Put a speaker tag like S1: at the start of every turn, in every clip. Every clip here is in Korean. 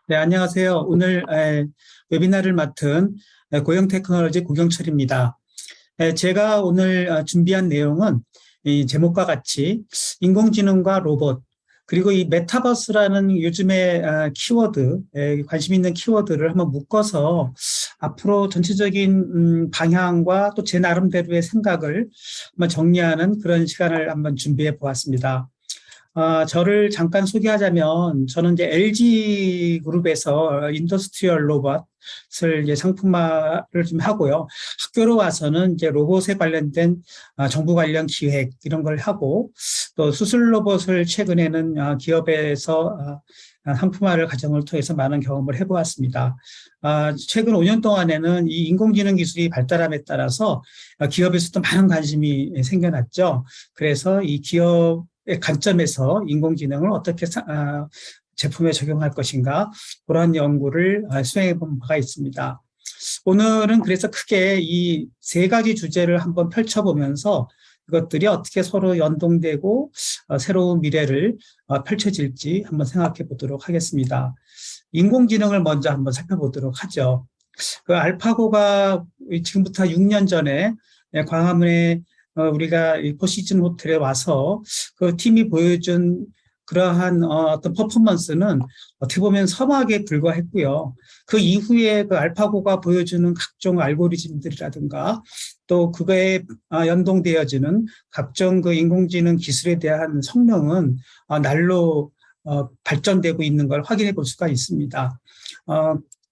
S1: 네, 안녕하세요. 오늘 웨비나를 맡은 고영테크놀로지 고경철입니다. 제가 오늘 준비한 내용은 이 제목과 같이 인공지능과 로봇, 그리고 이 메타버스라는 요즘의 키워드, 관심 있는 키워드를 한번 묶어서 앞으로 전체적인 방향과 또 제 나름대로의 생각을 한번 정리하는 그런 시간을 한번 준비해 보았습니다. 저를 소개하자면 저는 이제 LG 그룹에서 인더스트리얼 로봇을 이제 상품화를 좀 하고요. 학교로 와서는 이제 로봇에 관련된 정부 관련 기획 이런 걸 하고 또 수술 로봇을 최근에는 기업에서 상품화를 과정을 통해서 많은 경험을 해보았습니다. 최근 5년 동안에는 이 인공지능 기술이 발달함에 따라서 기업에서도 많은 관심이 생겨났죠. 그래서 이 기업의 관점에서 인공지능을 어떻게 제품에 적용할 것인가 그런 연구를 수행해 본 바가 있습니다. 오늘은 그래서 크게 이 세 가지 주제를 한번 펼쳐보면서 이것들이 어떻게 서로 연동되고 새로운 미래를 펼쳐질지 한번 생각해 보도록 하겠습니다. 인공지능을 먼저 한번 살펴보도록 하죠. 그 알파고가 지금부터 6년 전에 광화문에 우리가 포시즌 호텔에 와서 그 팀이 보여준 그러한 어떤 퍼포먼스는 어떻게 보면 섬하게 불과했고요. 그 이후에 그 알파고가 보여주는 각종 알고리즘들이라든가 또 그거에 연동되어지는 각종 그 인공지능 기술에 대한 성능은 날로 발전되고 있는 걸 확인해 볼 수가 있습니다.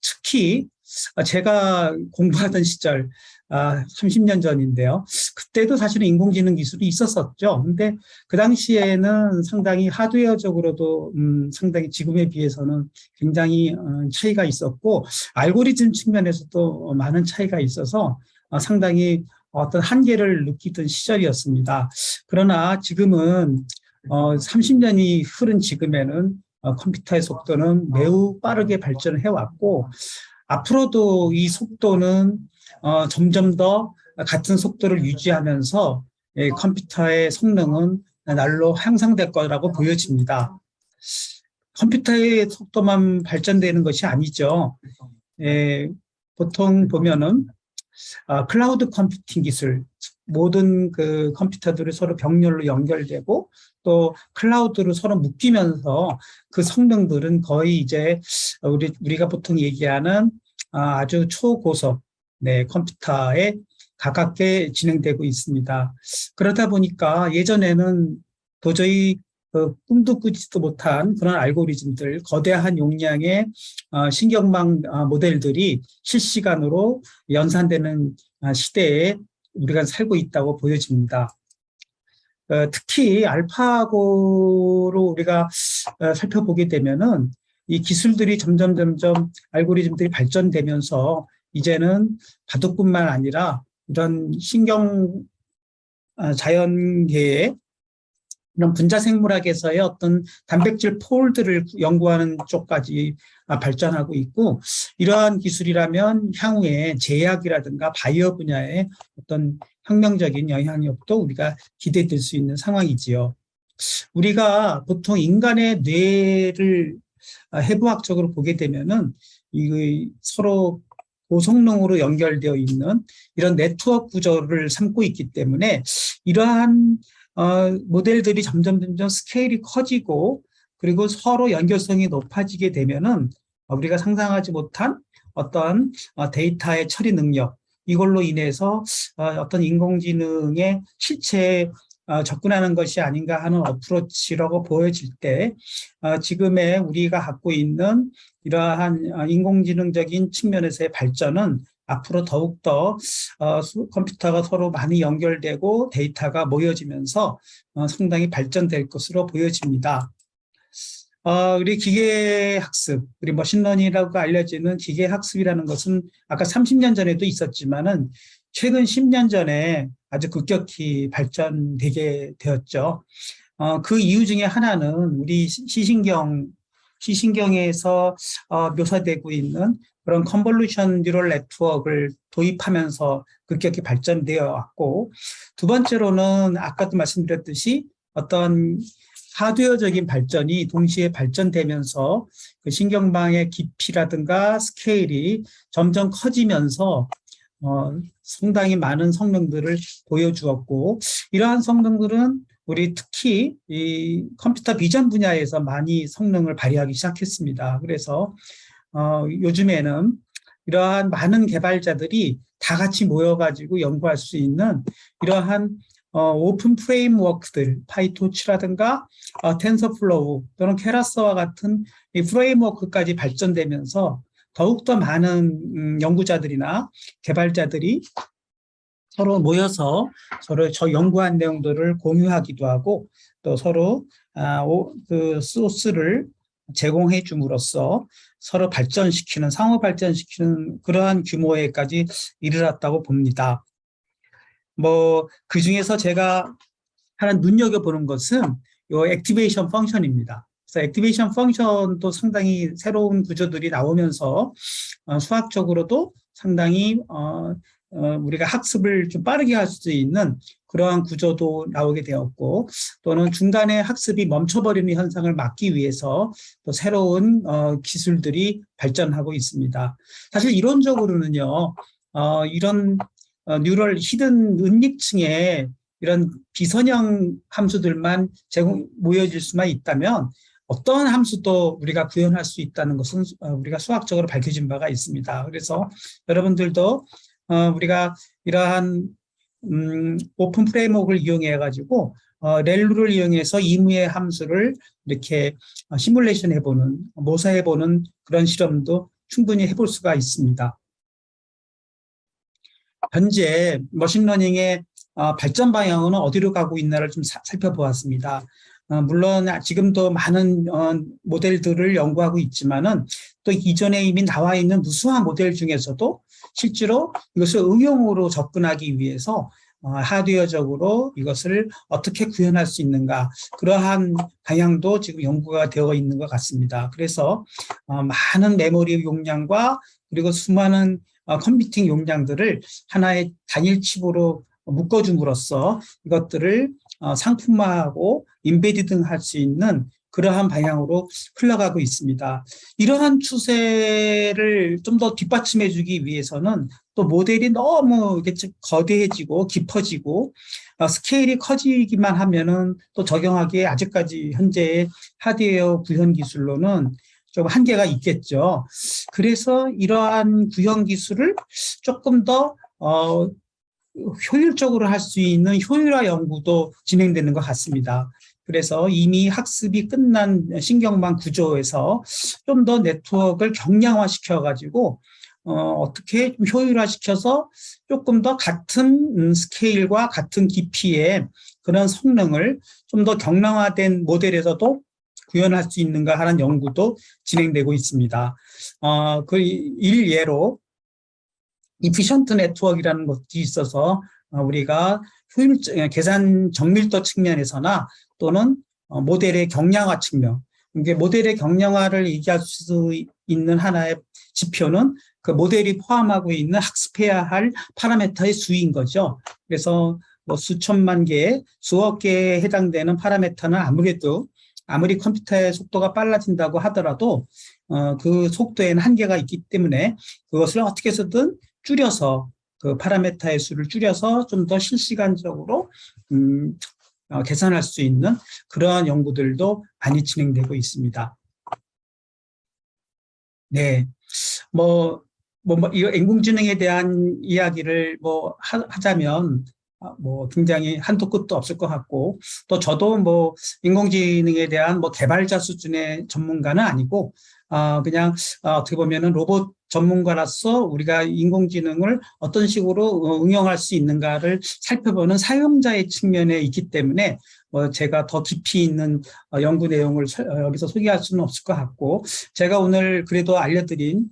S1: 특히 제가 공부하던 시절 30년 전인데요. 그때도 사실은 인공지능 기술이 있었었죠. 근데 그 당시에는 상당히 하드웨어적으로도 상당히 지금에 비해서는 굉장히 차이가 있었고 알고리즘 측면에서도 많은 차이가 있어서 상당히 어떤 한계를 느끼던 시절이었습니다. 그러나 지금은 30년이 흐른 지금에는 컴퓨터의 속도는 매우 빠르게 발전을 해왔고 앞으로도 이 속도는 점점 더 같은 속도를 유지하면서 컴퓨터의 성능은 날로 향상될 거라고 보여집니다. 컴퓨터의 속도만 발전되는 것이 아니죠. 보통 보면은 클라우드 컴퓨팅 기술, 모든 그 컴퓨터들이 서로 병렬로 연결되고 또 클라우드로 서로 묶이면서 그 성능들은 거의 이제 우리가 보통 얘기하는 아주 초고속 컴퓨터에 가깝게 진행되고 있습니다. 그러다 보니까 예전에는 도저히 꿈도 꾸지도 못한 그런 알고리즘들, 거대한 용량의 신경망 모델들이 실시간으로 연산되는 시대에 우리가 살고 있다고 보여집니다. 특히 알파고로 우리가 살펴보게 되면은 이 기술들이 점점 알고리즘들이 발전되면서 이제는 바둑뿐만 아니라 이런 자연계의 이런 분자생물학에서의 어떤 단백질 폴드를 연구하는 쪽까지 발전하고 있고 이러한 기술이라면 향후에 제약이라든가 바이오 분야에 어떤 혁명적인 영향력도 우리가 기대될 수 있는 상황이지요. 우리가 보통 인간의 뇌를 해부학적으로 보게 되면은 이 서로 고성능으로 연결되어 있는 이런 네트워크 구조를 삼고 있기 때문에 이러한 모델들이 점점 스케일이 커지고 그리고 서로 연결성이 높아지게 되면은 우리가 상상하지 못한 어떤 데이터의 처리 능력 이걸로 인해서 어떤 인공지능의 실체에 접근하는 것이 아닌가 하는 어프로치라고 보여질 때 지금의 우리가 갖고 있는 이러한 인공지능적인 측면에서의 발전은 앞으로 더욱더 컴퓨터가 서로 많이 연결되고 데이터가 모여지면서 상당히 발전될 것으로 보여집니다. 우리 기계학습, 우리 머신러닝이라고 알려지는 기계학습이라는 것은 아까 30년 전에도 있었지만은 최근 10년 전에 아주 급격히 발전되게 되었죠. 그 이유 중에 하나는 우리 시신경에서 묘사되고 있는 그런 컨볼루션 뉴럴 네트워크를 도입하면서 급격히 발전되어 왔고 두 번째로는 아까도 말씀드렸듯이 어떤 하드웨어적인 발전이 동시에 발전되면서 그 신경망의 깊이라든가 스케일이 점점 커지면서 상당히 많은 성능들을 보여주었고, 이러한 성능들은 우리 특히 이 컴퓨터 비전 분야에서 많이 성능을 발휘하기 시작했습니다. 그래서 요즘에는 이러한 많은 개발자들이 다 같이 모여가지고 연구할 수 있는 이러한 오픈 프레임워크들, 파이토치라든가 텐서플로우 또는 케라스와 같은 이 프레임워크까지 발전되면서 더욱더 많은 연구자들이나 개발자들이 서로 모여서 서로 저 연구한 내용들을 공유하기도 하고 또 서로 그 소스를 제공해 줌으로써 서로 발전시키는, 상호 발전시키는 그러한 규모에까지 이르렀다고 봅니다. 그 중에서 제가 하나 눈여겨보는 것은 이 액티베이션 펑션입니다. 그래서 액티베이션 펑션도 상당히 새로운 구조들이 나오면서 수학적으로도 상당히 우리가 학습을 좀 빠르게 할 수 있는 그러한 구조도 나오게 되었고, 또는 중간에 학습이 멈춰버리는 현상을 막기 위해서 또 새로운 기술들이 발전하고 있습니다. 사실 이론적으로는요, 이런 뉴럴 히든 은닉층에 이런 비선형 함수들만 모여질 수만 있다면 어떠한 함수도 우리가 구현할 수 있다는 것은 우리가 수학적으로 밝혀진 바가 있습니다. 그래서 여러분들도 우리가 이러한 오픈 프레임워크를 이용해 가지고 렐루를 이용해서 이무의 함수를 이렇게 시뮬레이션 해보는, 모사해보는 그런 실험도 충분히 해볼 수가 있습니다. 현재 머신러닝의 발전 방향은 어디로 가고 있나를 좀 살펴보았습니다. 물론 지금도 많은 모델들을 연구하고 있지만은 또 이전에 이미 나와 있는 무수한 모델 중에서도 실제로 이것을 응용으로 접근하기 위해서 하드웨어적으로 이것을 어떻게 구현할 수 있는가, 그러한 방향도 지금 연구가 되어 있는 것 같습니다. 그래서 많은 메모리 용량과 그리고 수많은 컴퓨팅 용량들을 하나의 단일 칩으로 묶어줌으로써 이것들을 상품화하고 인베디딩 할 수 있는 그러한 방향으로 흘러가고 있습니다. 이러한 추세를 좀 더 뒷받침해 주기 위해서는 또 모델이 너무 거대해지고 깊어지고 스케일이 커지기만 하면은 또 적용하기에 아직까지 현재의 하드웨어 구현 기술로는 좀 한계가 있겠죠. 그래서 이러한 구현 기술을 조금 더 효율적으로 할 수 있는 효율화 연구도 진행되는 것 같습니다. 그래서 이미 학습이 끝난 신경망 구조에서 좀 더 네트워크를 경량화 시켜가지고 어떻게 좀 효율화시켜서 조금 더 같은 스케일과 같은 깊이의 그런 성능을 좀 더 경량화된 모델에서도 구현할 수 있는가 하는 연구도 진행되고 있습니다. 그 일예로 이피션트 네트워크라는 것이 있어서 우리가 계산 정밀도 측면에서나 또는 모델의 경량화 측면, 이게 모델의 경량화를 얘기할 수 있는 하나의 지표는 그 모델이 포함하고 있는 학습해야 할 파라미터의 수인 거죠. 그래서 수천만 개, 수억 개에 해당되는 파라미터는 아무리 컴퓨터의 속도가 빨라진다고 하더라도 그 속도에는 한계가 있기 때문에 그것을 어떻게 해서든 줄여서 그 파라미터의 수를 줄여서 좀 더 실시간적으로 계산할 수 있는 그러한 연구들도 많이 진행되고 있습니다. 네, 이 인공지능에 대한 이야기를 하자면 굉장히 한도 끝도 없을 것 같고, 또 저도 인공지능에 대한 개발자 수준의 전문가는 아니고 그냥 어떻게 보면은 로봇 전문가로서 우리가 인공지능을 어떤 식으로 응용할 수 있는가를 살펴보는 사용자의 측면에 있기 때문에 제가 더 깊이 있는 연구 내용을 여기서 소개할 수는 없을 것 같고, 제가 오늘 그래도 알려드린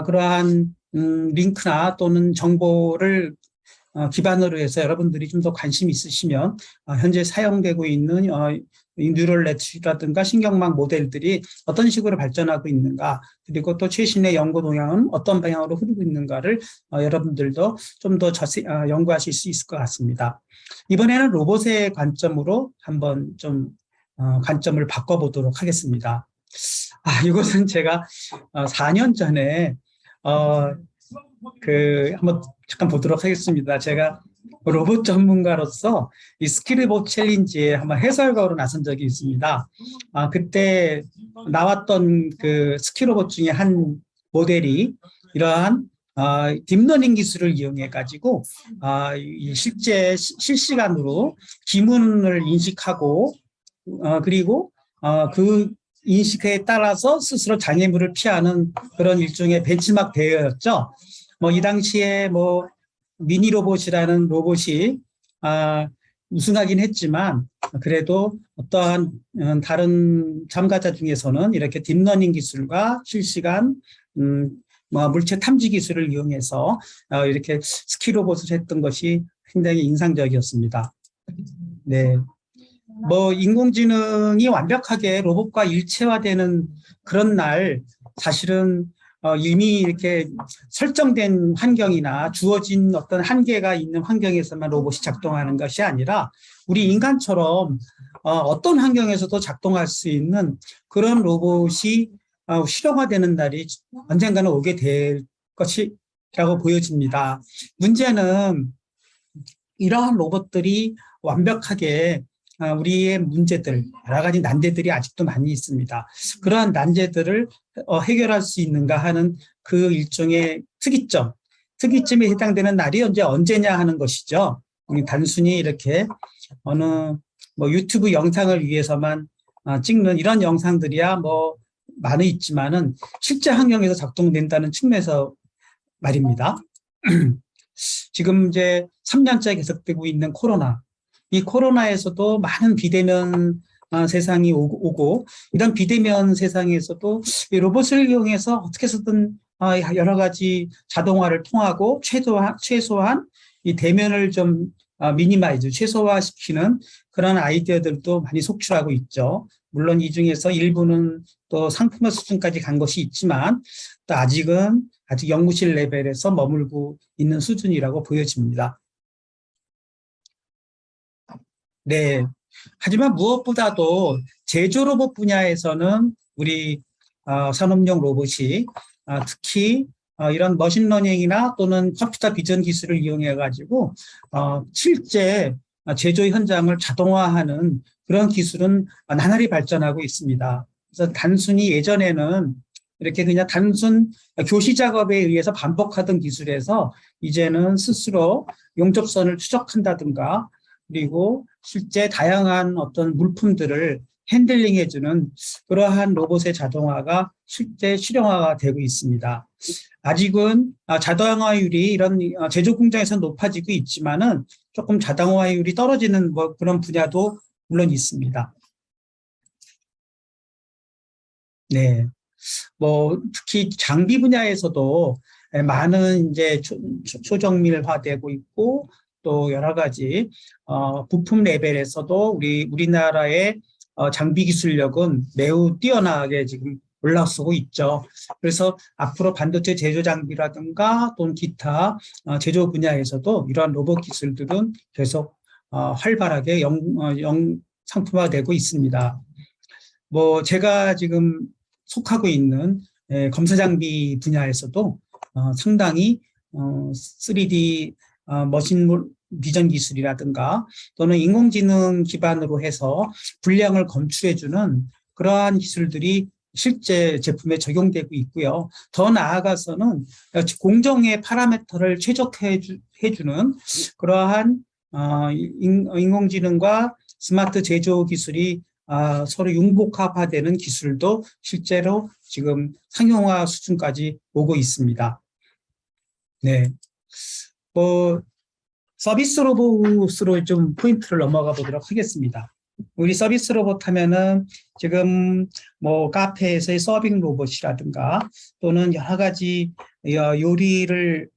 S1: 그러한 링크나 또는 정보를 기반으로 해서 여러분들이 좀 더 관심 있으시면 현재 사용되고 있는 뉴럴 네트워크라든가 신경망 모델들이 어떤 식으로 발전하고 있는가, 그리고 또 최신의 연구 동향은 어떤 방향으로 흐르고 있는가를 여러분들도 좀 더 자세히 연구하실 수 있을 것 같습니다. 이번에는 로봇의 관점으로 한번 좀 관점을 바꿔보도록 하겠습니다. 이것은 제가 4년 전에 한번 잠깐 보도록 하겠습니다. 제가 로봇 전문가로서 이 스킬로봇 챌린지에 한번 해설가로 나선 적이 있습니다. 그때 나왔던 그 스킬로봇 중에 한 모델이 이러한 딥러닝 기술을 이용해 가지고 실제 실시간으로 기문을 인식하고 그리고 그 인식에 따라서 스스로 장애물을 피하는 그런 일종의 벤치마크 대회였죠. 이 당시에 미니 로봇이라는 로봇이 우승하긴 했지만 그래도 어떠한 다른 참가자 중에서는 이렇게 딥러닝 기술과 실시간 물체 탐지 기술을 이용해서 이렇게 스킬 로봇을 했던 것이 굉장히 인상적이었습니다. 네. 인공지능이 완벽하게 로봇과 일체화되는 그런 날, 사실은 이미 이렇게 설정된 환경이나 주어진 어떤 한계가 있는 환경에서만 로봇이 작동하는 것이 아니라 우리 인간처럼 어떤 환경에서도 작동할 수 있는 그런 로봇이 실용화되는 날이 언젠가는 오게 될 것이라고 보여집니다. 문제는 이러한 로봇들이 완벽하게 우리의 문제들, 여러 가지 난제들이 아직도 많이 있습니다. 그러한 난제들을 해결할 수 있는가 하는 그 일종의 특이점에 해당되는 날이 언제냐 하는 것이죠. 단순히 이렇게 어느 유튜브 영상을 위해서만 찍는 이런 영상들이야 많이 있지만은 실제 환경에서 작동된다는 측면에서 말입니다. 지금 이제 3년째 계속되고 있는 코로나. 이 코로나에서도 많은 비대면 세상이 오고 이런 비대면 세상에서도 이 로봇을 이용해서 어떻게 해서든 여러 가지 자동화를 통하고 최소한 이 대면을 좀 최소화시키는 그런 아이디어들도 많이 속출하고 있죠. 물론 이 중에서 일부는 또 상품화 수준까지 간 것이 있지만 또 아직 연구실 레벨에서 머물고 있는 수준이라고 보여집니다. 네. 하지만 무엇보다도 제조 로봇 분야에서는 우리 산업용 로봇이 특히 이런 머신러닝이나 또는 컴퓨터 비전 기술을 이용해 가지고 실제 제조 현장을 자동화하는 그런 기술은 나날이 발전하고 있습니다. 그래서 단순히 예전에는 이렇게 그냥 단순 교시 작업에 의해서 반복하던 기술에서 이제는 스스로 용접선을 추적한다든가 그리고 실제 다양한 어떤 물품들을 핸들링해주는 그러한 로봇의 자동화가 실제 실용화가 되고 있습니다. 아직은 자동화율이 이런 제조 공장에서 높아지고 있지만은 조금 자동화율이 떨어지는 그런 분야도 물론 있습니다. 네. 특히 장비 분야에서도 많은 이제 초정밀화되고 있고 또 여러 가지 부품 레벨에서도 우리나라의 장비 기술력은 매우 뛰어나게 지금 올라서고 있죠. 그래서 앞으로 반도체 제조 장비라든가 또는 기타 제조 분야에서도 이러한 로봇 기술들은 계속 활발하게 상품화되고 있습니다. 제가 지금 속하고 있는 검사 장비 분야에서도 상당히 3D 머신 비전 기술이라든가 또는 인공지능 기반으로 해서 분량을 검출해주는 그러한 기술들이 실제 제품에 적용되고 있고요. 더 나아가서는 공정의 파라미터를 최적화해주는 그러한 인공지능과 스마트 제조 기술이 서로 융복합화되는 기술도 실제로 지금 상용화 수준까지 오고 있습니다. 네. 서비스 로봇으로 좀 포인트를 넘어가 보도록 하겠습니다. 우리 서비스 로봇 하면은 지금 카페에서의 서빙 로봇이라든가 또는 여러 가지 요리를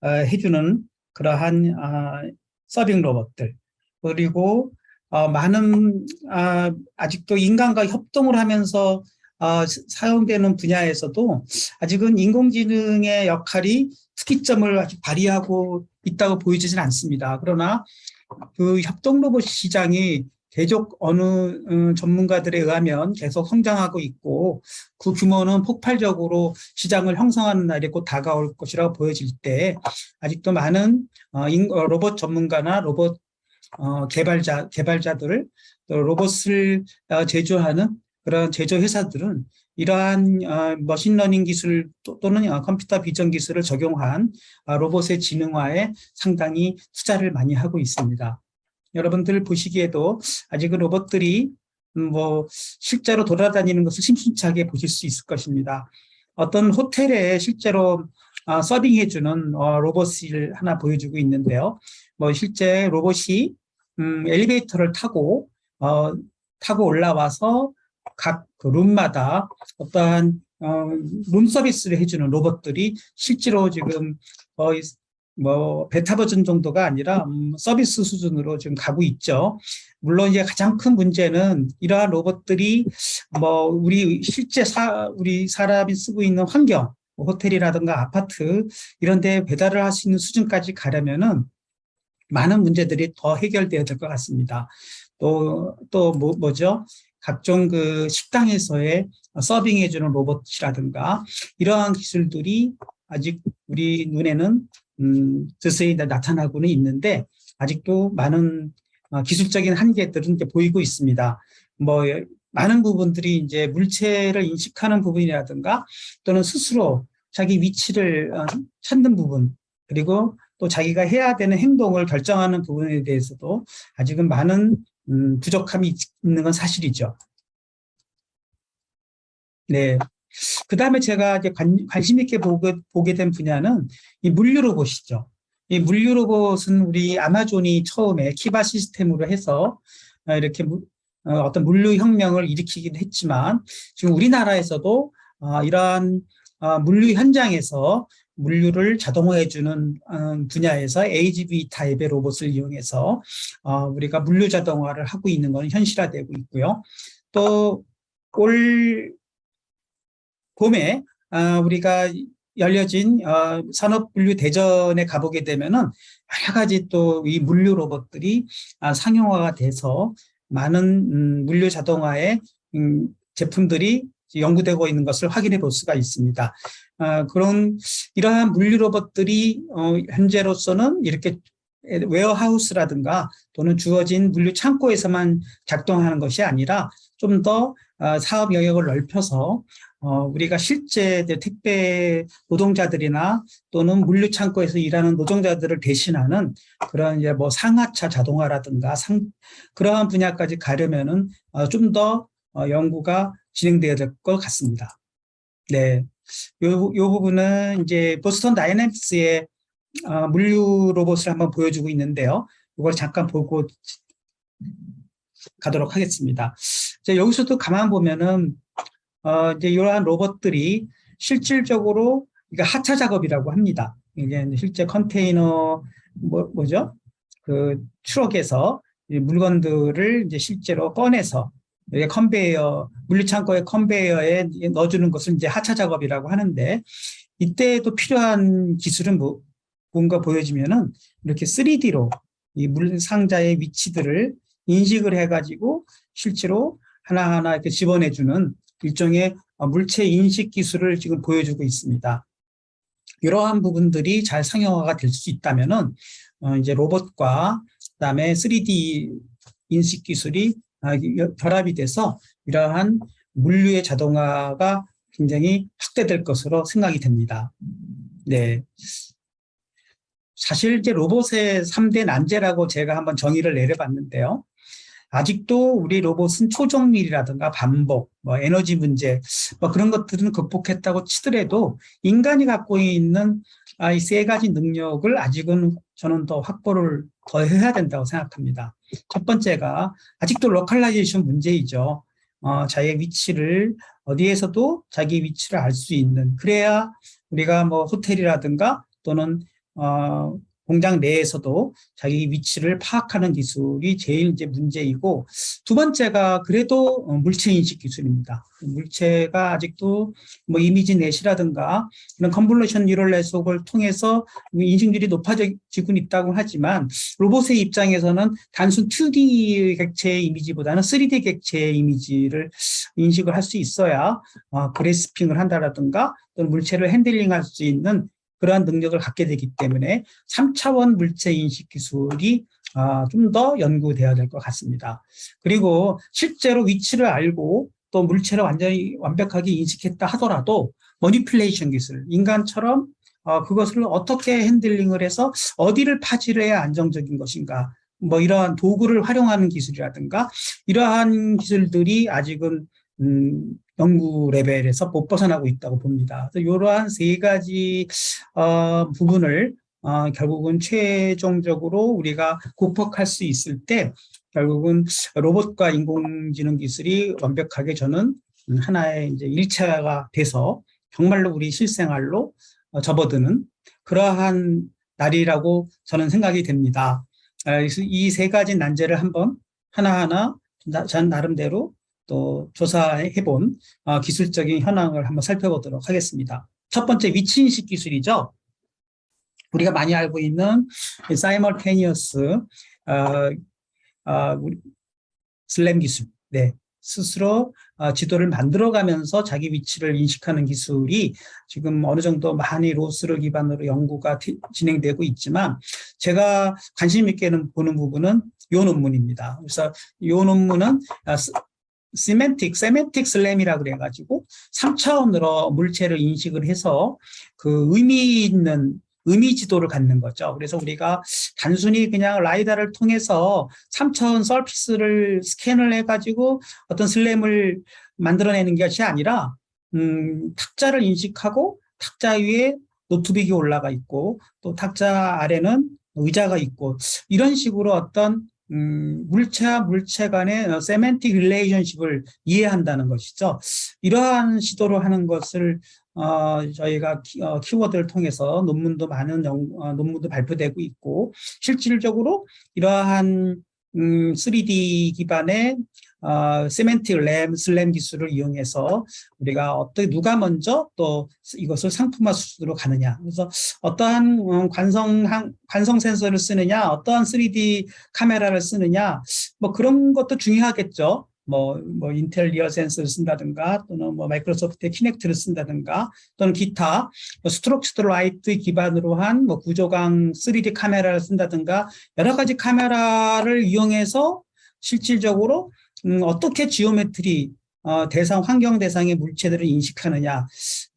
S1: 해주는 그러한 서빙 로봇들 그리고 많은 아직도 인간과 협동을 하면서 사용되는 분야에서도 아직은 인공지능의 역할이 특이점을 아직 발휘하고 있다고 보여지진 않습니다. 그러나 그 협동 로봇 시장이 대적 어느 전문가들에 의하면 계속 성장하고 있고 그 규모는 폭발적으로 시장을 형성하는 날이 곧 다가올 것이라고 보여질 때 아직도 많은 로봇 전문가나 로봇 개발자들, 또 로봇을 제조하는 그런 제조 회사들은 이러한 머신러닝 기술 또는 컴퓨터 비전 기술을 적용한 로봇의 지능화에 상당히 투자를 많이 하고 있습니다. 여러분들 보시기에도 아직은 로봇들이 뭐 실제로 돌아다니는 것을 심심찮게 보실 수 있을 것입니다. 어떤 호텔에 실제로 서빙해주는 로봇을 하나 보여주고 있는데요. 뭐 실제 로봇이 엘리베이터를 타고 올라와서 각 그 룸마다 어떠한 룸 서비스를 해주는 로봇들이 실제로 지금 거의 뭐 베타 버전 정도가 아니라 서비스 수준으로 지금 가고 있죠. 물론 이제 가장 큰 문제는 이러한 로봇들이 뭐 우리 실제 우리 사람이 쓰고 있는 환경, 뭐 호텔이라든가 아파트 이런 데 배달을 할 수 있는 수준까지 가려면은 많은 문제들이 더 해결되어야 될 것 같습니다. 뭐죠? 각종 그 식당에서의 서빙해주는 로봇이라든가 이러한 기술들이 아직 우리 눈에는 드세이 나타나고는 있는데 아직도 많은 기술적인 한계들은 이제 보이고 있습니다. 뭐 많은 부분들이 이제 물체를 인식하는 부분이라든가 또는 스스로 자기 위치를 찾는 부분 그리고 또 자기가 해야 되는 행동을 결정하는 부분에 대해서도 아직은 많은 부족함이 있는 건 사실이죠. 네. 그 다음에 제가 이제 관심 있게 보게 된 분야는 이 물류 로봇이죠. 이 물류 로봇은 우리 아마존이 처음에 키바 시스템으로 해서 이렇게 어떤 물류 혁명을 일으키기도 했지만 지금 우리나라에서도 이러한 물류 현장에서 물류를 자동화해주는 분야에서 AGV 타입의 로봇을 이용해서 우리가 물류 자동화를 하고 있는 것은 현실화되고 있고요. 또 올 봄에 우리가 열려진 산업물류대전에 가보게 되면은 여러 가지 또 이 물류 로봇들이 상용화가 돼서 많은 물류 자동화의 제품들이 연구되고 있는 것을 확인해 볼 수가 있습니다. 이러한 물류 로봇들이 현재로서는 이렇게 웨어하우스라든가 또는 주어진 물류 창고에서만 작동하는 것이 아니라 좀 더 사업 영역을 넓혀서 우리가 실제 택배 노동자들이나 또는 물류 창고에서 일하는 노동자들을 대신하는 그런 이제 뭐 상하차 자동화라든가 그러한 분야까지 가려면은 좀 더 연구가 진행되어야 될 것 같습니다. 네, 요 부분은 이제 보스턴 다이내믹스의 물류 로봇을 한번 보여주고 있는데요. 이걸 잠깐 보고 가도록 하겠습니다. 여기서도 가만 보면은 이제 이러한 로봇들이 실질적으로 이게 하차 작업이라고 합니다. 이게 실제 컨테이너 뭐죠? 그 트럭에서 물건들을 이제 실제로 꺼내서 이게 물류창고의 컨베이어에 넣어주는 것을 이제 하차 작업이라고 하는데 이때도 필요한 기술은 뭔가 보여지면은 이렇게 3D로 이 물 상자의 위치들을 인식을 해가지고 실제로 하나하나 이렇게 집어내주는 일종의 물체 인식 기술을 지금 보여주고 있습니다. 이러한 부분들이 잘 상용화가 될 수 있다면은 이제 로봇과 그다음에 3D 인식 기술이 결합이 돼서 이러한 물류의 자동화가 굉장히 확대될 것으로 생각이 됩니다. 네. 사실 이제 로봇의 3대 난제라고 제가 한번 정의를 내려봤는데요. 아직도 우리 로봇은 초정밀이라든가 반복, 뭐 에너지 문제, 뭐 그런 것들은 극복했다고 치더라도 인간이 갖고 있는 이 세 가지 능력을 아직은 저는 더 확보를 더 해야 된다고 생각합니다. 첫 번째가 아직도 로컬라이제이션 문제이죠. 자기의 위치를 어디에서도 자기 위치를 알 수 있는 그래야 우리가 뭐 호텔이라든가 또는 공장 내에서도 자기 위치를 파악하는 기술이 제일 이제 문제이고, 두 번째가 그래도 물체 인식 기술입니다. 물체가 아직도 뭐 이미지 넷이라든가 이런 컨볼루션 뉴럴 네트워크를 통해서 인식률이 높아지고 있다고 하지만, 로봇의 입장에서는 단순 2D 객체의 이미지보다는 3D 객체의 이미지를 인식을 할 수 있어야 그래스핑을 한다라든가 또는 물체를 핸들링할 수 있는 그러한 능력을 갖게 되기 때문에 3차원 물체 인식 기술이 좀 더 연구되어야 될 것 같습니다. 그리고 실제로 위치를 알고 또 물체를 완전히 완벽하게 인식했다 하더라도 머니플레이션 기술, 인간처럼 그것을 어떻게 핸들링을 해서 어디를 파지를 해야 안정적인 것인가, 뭐 이러한 도구를 활용하는 기술이라든가 이러한 기술들이 아직은 연구 레벨에서 못 벗어나고 있다고 봅니다. 그래서 이러한 세 가지 부분을 결국은 최종적으로 우리가 극복할 수 있을 때 결국은 로봇과 인공지능 기술이 완벽하게 저는 하나의 이제 일체화가 돼서 정말로 우리 실생활로 접어드는 그러한 날이라고 저는 생각이 됩니다. 그래서 이 세 가지 난제를 한번 하나하나 전 나름대로 또 조사해본 기술적인 현황을 한번 살펴보도록 하겠습니다. 첫 번째, 위치인식 기술이죠. 우리가 많이 알고 있는 사이멀테니어스 슬램 기술. 네. 스스로 지도를 만들어가면서 자기 위치를 인식하는 기술이 지금 어느 정도 많이 로스를 기반으로 연구가 진행되고 있지만, 제가 관심 있게 보는 부분은 이 논문입니다. 그래서 이 논문은 세멘틱 슬램이라고 그래가지고 3차원으로 물체를 인식을 해서 그 의미 있는 의미 지도를 갖는 거죠. 그래서 우리가 단순히 그냥 라이다를 통해서 3차원 서피스를 스캔을 해가지고 어떤 슬램을 만들어내는 것이 아니라 탁자를 인식하고 탁자 위에 노트북이 올라가 있고 또 탁자 아래는 의자가 있고 이런 식으로 어떤 물체와 물체 간의 세멘틱 릴레이션십을 이해한다는 것이죠. 이러한 시도를 하는 것을 저희가 키워드를 통해서 논문도 많은 논문도 발표되고 있고, 실질적으로 이러한 3D 기반의 세멘틱 슬램 기술을 이용해서 우리가 어떻게 누가 먼저 또 이것을 상품화 수준으로 가느냐. 그래서 어떠한 관성 센서를 쓰느냐, 어떠한 3D 카메라를 쓰느냐, 뭐 그런 것도 중요하겠죠. 뭐 인텔 리어 센서를 쓴다든가 또는 뭐 마이크로소프트의 키넥트를 쓴다든가 또는 기타 스트록스드 라이트 기반으로 한 뭐 구조강 3D 카메라를 쓴다든가 여러 가지 카메라를 이용해서 실질적으로 어떻게 지오메트리 환경 대상의 물체들을 인식하느냐,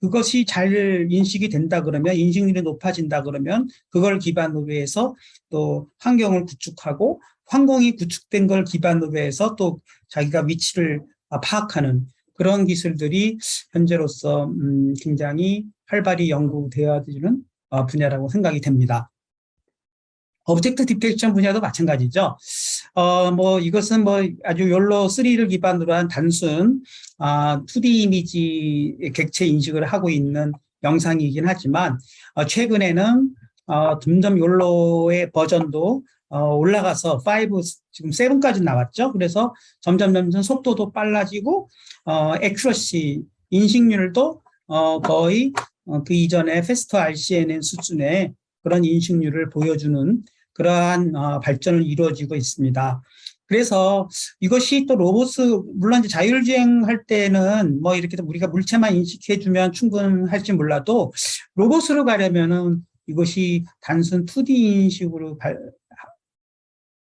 S1: 그것이 잘 인식이 된다 그러면, 인식률이 높아진다 그러면 그걸 기반으로 해서 또 환경을 구축하고, 환경이 구축된 걸 기반으로 해서 또 자기가 위치를 파악하는 그런 기술들이 현재로서 굉장히 활발히 연구되어지는 분야라고 생각이 됩니다. 오브젝트 디텍션 분야도 마찬가지죠. 뭐 이것은 뭐 아주 욜로 3를 기반으로 한 단순 2D 이미지 객체 인식을 하고 있는 영상이긴 하지만 최근에는 점점 욜로의 버전도 올라가서 5, 지금 7까지 나왔죠. 그래서 점점 속도도 빨라지고 액큐러시 인식률도 거의 그 이전에 패스트 RCNN 수준의 그런 인식률을 보여주는 그러한 발전을 이루어지고 있습니다. 그래서 이것이 또 물론 이제 자율주행할 때는 뭐 이렇게 우리가 물체만 인식해주면 충분할지 몰라도 로봇으로 가려면은 이것이 단순 2D 인식으로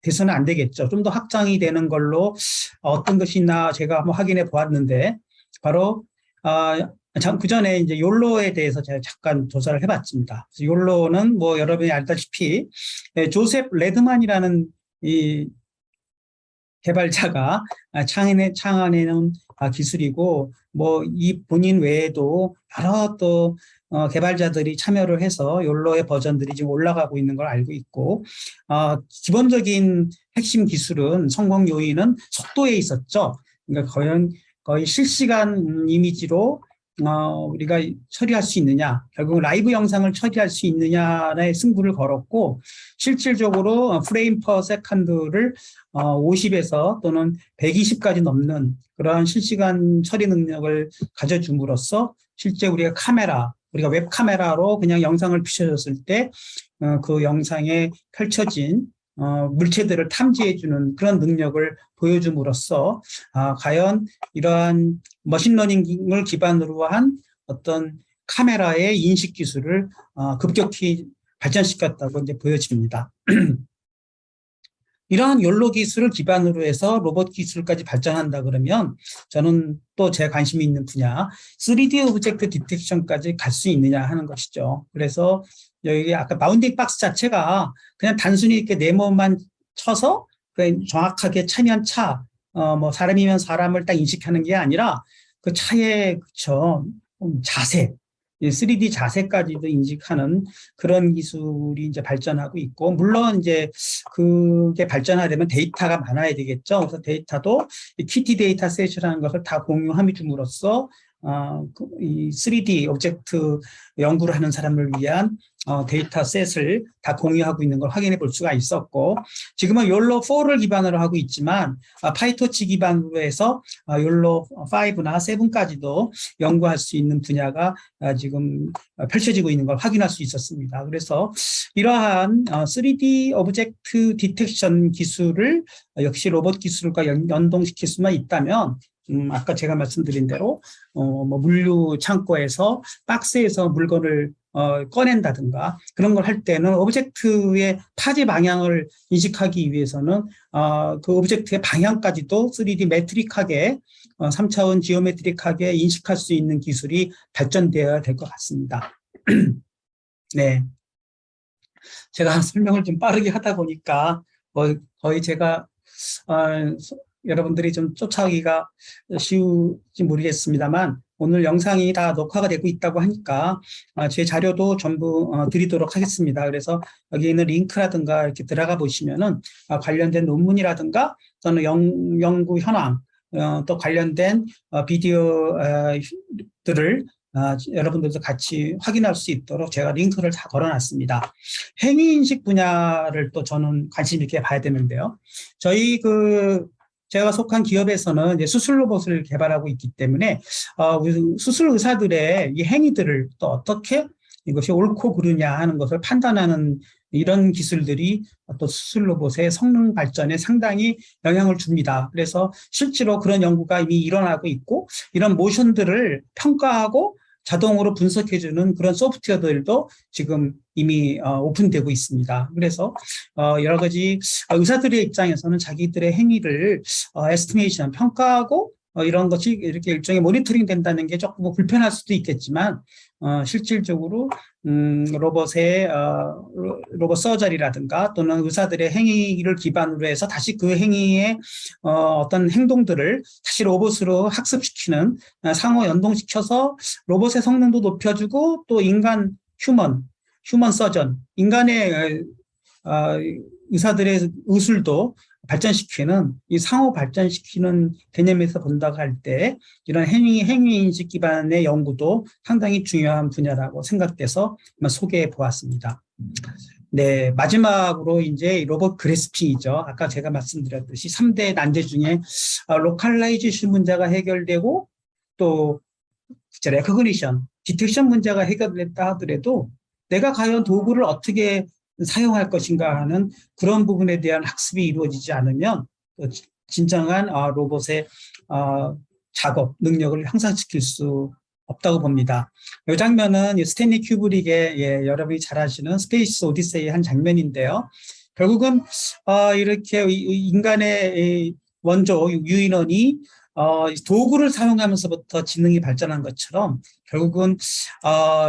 S1: 돼서는 안 되겠죠. 좀 더 확장이 되는 걸로 어떤 것이 있나 제가 한번 확인해 보았는데, 바로 그 전에 이제 욜로에 대해서 제가 잠깐 조사를 해봤습니다. 욜로는 뭐 여러분이 알다시피 조셉 레드만이라는 이 개발자가 창안해놓은 기술이고, 뭐 이 본인 외에도 여러 또 개발자들이 참여를 해서 욜로의 버전들이 지금 올라가고 있는 걸 알고 있고, 기본적인 핵심 기술은 성공 요인은 속도에 있었죠. 그러니까 거의 실시간 이미지로 우리가 처리할 수 있느냐, 결국 라이브 영상을 처리할 수 있느냐의 승부를 걸었고, 실질적으로 프레임 퍼 세컨드를 50에서 또는 120까지 넘는 그러한 실시간 처리 능력을 가져줌으로써 실제 우리가 웹 카메라로 그냥 영상을 비춰줬을 때 그 영상에 펼쳐진 물체들을 탐지해주는 그런 능력을 보여줌으로써 과연 이러한 머신러닝을 기반으로 한 어떤 카메라의 인식 기술을 급격히 발전시켰다고 이제 보여집니다. 이러한 욜로 기술을 기반으로 해서 로봇 기술까지 발전한다 그러면 저는 또 제 관심이 있는 분야 3D 오브젝트 디텍션까지 갈 수 있느냐 하는 것이죠. 그래서 여기 아까 바운딩 박스 자체가 그냥 단순히 이렇게 네모만 쳐서 정확하게 차면 차, 뭐 사람이면 사람을 딱 인식하는 게 아니라 그 차의 그쵸 자세, 3D 자세까지도 인식하는 그런 기술이 이제 발전하고 있고, 물론 이제 그게 발전하려면 데이터가 많아야 되겠죠. 그래서 데이터도 키티 데이터셋이라는 것을 다 공유함으로써 이 3D 오브젝트 연구를 하는 사람을 위한 데이터셋을 다 공유하고 있는 걸 확인해 볼 수가 있었고, 지금은 욜로4를 기반으로 하고 있지만 파이토치 기반으로 해서 욜로5나 7까지도 연구할 수 있는 분야가 지금 펼쳐지고 있는 걸 확인할 수 있었습니다. 그래서 이러한 3D 오브젝트 디텍션 기술을 역시 로봇 기술과 연동시킬 수만 있다면 아까 제가 말씀드린 대로 뭐 물류 창고에서 박스에서 물건을 꺼낸다든가 그런 걸 할 때는 오브젝트의 타지 방향을 인식하기 위해서는 그 오브젝트의 방향까지도 3D 매트릭하게 3차원 지오메트릭하게 인식할 수 있는 기술이 발전되어야 될 것 같습니다. 네, 제가 설명을 좀 빠르게 하다 보니까 거의 제가 여러분들이 좀 쫓아오기가 쉬울지 모르겠습니다만 오늘 영상이 다 녹화가 되고 있다고 하니까 제 자료도 전부 드리도록 하겠습니다. 그래서 여기 있는 링크라든가 이렇게 들어가 보시면은 관련된 논문이라든가 또는 연구 현황 또 관련된 비디오들을 여러분들도 같이 확인할 수 있도록 제가 링크를 다 걸어놨습니다. 행위인식 분야를 또 저는 관심 있게 봐야 되는데요. 제가 속한 기업에서는 이제 수술 로봇을 개발하고 있기 때문에 수술 의사들의 이 행위들을 또 어떻게 이것이 옳고 그르냐 하는 것을 판단하는 이런 기술들이 또 수술 로봇의 성능 발전에 상당히 영향을 줍니다. 그래서 실제로 그런 연구가 이미 일어나고 있고 이런 모션들을 평가하고 자동으로 분석해주는 그런 소프트웨어들도 지금 이미 오픈되고 있습니다. 그래서 여러 가지 의사들의 입장에서는 자기들의 행위를 에스티메이션, 평가하고 이런 것이 이렇게 일종의 모니터링 된다는 게 조금 불편할 수도 있겠지만 실질적으로 로봇 서저리라든가 또는 의사들의 행위를 기반으로 해서 다시 그 행위의 어떤 행동들을 다시 로봇으로 학습시키는 상호 연동시켜서 로봇의 성능도 높여주고 또 휴먼 서전, 인간의 의사들의 의술도 발전시키는 이 상호 발전시키는 개념에서 본다고 할 때 이런 행위인식 기반의 연구도 상당히 중요한 분야라고 생각돼서 소개해 보았습니다. 네, 마지막으로 이제 로봇 그래스핑이죠. 아까 제가 말씀드렸듯이 3대 난제 중에 로컬라이제이션 문제가 해결되고 또 레코그니션, 디텍션 문제가 해결됐다 하더라도 내가 과연 도구를 어떻게 사용할 것인가 하는 그런 부분에 대한 학습이 이루어지지 않으면 진정한 로봇의 작업 능력을 향상시킬 수 없다고 봅니다. 이 장면은 스탠리 큐브릭의 여러분이 잘 아시는 스페이스 오디세이의 한 장면인데요. 결국은 이렇게 인간의 원조 유인원이 도구를 사용하면서부터 지능이 발전한 것처럼 결국은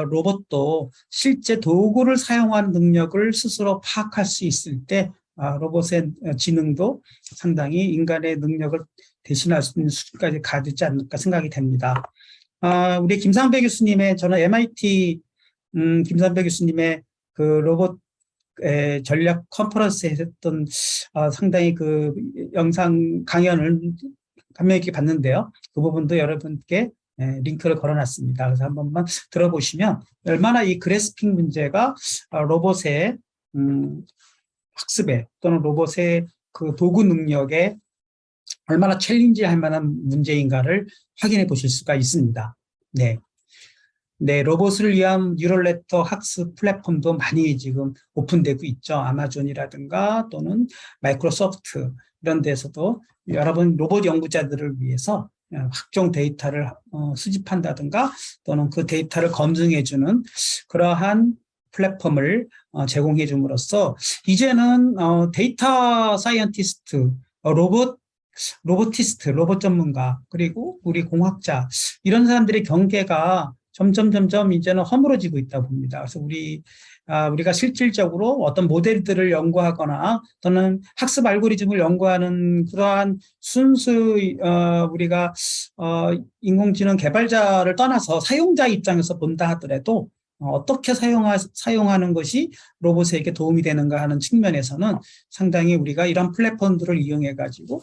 S1: 로봇도 실제 도구를 사용하는 능력을 스스로 파악할 수 있을 때 로봇의 지능도 상당히 인간의 능력을 대신할 수 있는 수준까지 가지 않을까 생각이 됩니다. 우리 김상배 교수님의, 저는 MIT 김상배 교수님의 그 로봇 전략 컨퍼런스에 했던 상당히 그 영상 강연을 감명 있게 봤는데요. 그 부분도 여러분께 링크를 걸어놨습니다. 그래서 한 번만 들어보시면 얼마나 이 그래스핑 문제가 로봇의 학습에 또는 로봇의 그 도구 능력에 얼마나 챌린지할 만한 문제인가를 확인해 보실 수가 있습니다. 네. 네, 로봇을 위한 뉴럴네트워크 학습 플랫폼도 많이 지금 오픈되고 있죠. 아마존이라든가 또는 마이크로소프트 이런 데서도 여러분 로봇 연구자들을 위해서 각종 데이터를 수집한다든가 또는 그 데이터를 검증해주는 그러한 플랫폼을 제공해 줌으로써 이제는 데이터 사이언티스트, 로보티스트, 로봇 전문가, 그리고 우리 공학자 이런 사람들의 경계가 점점 이제는 허물어지고 있다 봅니다. 그래서 우리가 실질적으로 어떤 모델들을 연구하거나 또는 학습 알고리즘을 연구하는 그러한 순수 우리가 인공지능 개발자를 떠나서 사용자 입장에서 본다 하더라도 어떻게 사용하는 것이 로봇에게 도움이 되는가 하는 측면에서는 상당히 우리가 이런 플랫폼들을 이용해 가지고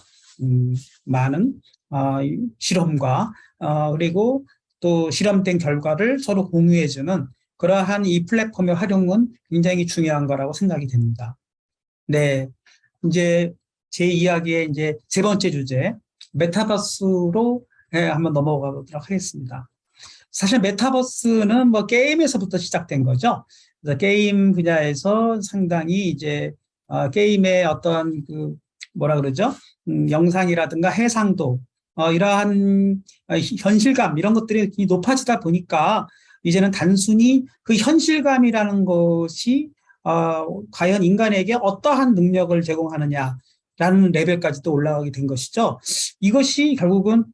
S1: 많은 실험과 그리고 또 실험된 결과를 서로 공유해주는 그러한 이 플랫폼의 활용은 굉장히 중요한 거라고 생각이 됩니다. 네, 이제 제 이야기의 이제 세 번째 주제 메타버스로 한번 넘어가 보도록 하겠습니다. 사실 메타버스는 뭐 게임에서부터 시작된 거죠. 그래서 게임 분야에서 상당히 이제 게임의 어떤 그 뭐라 그러죠? 영상이라든가 해상도 이러한 현실감 이런 것들이 높아지다 보니까 이제는 단순히 그 현실감이라는 것이 과연 인간에게 어떠한 능력을 제공하느냐라는 레벨까지도 올라가게 된 것이죠. 이것이 결국은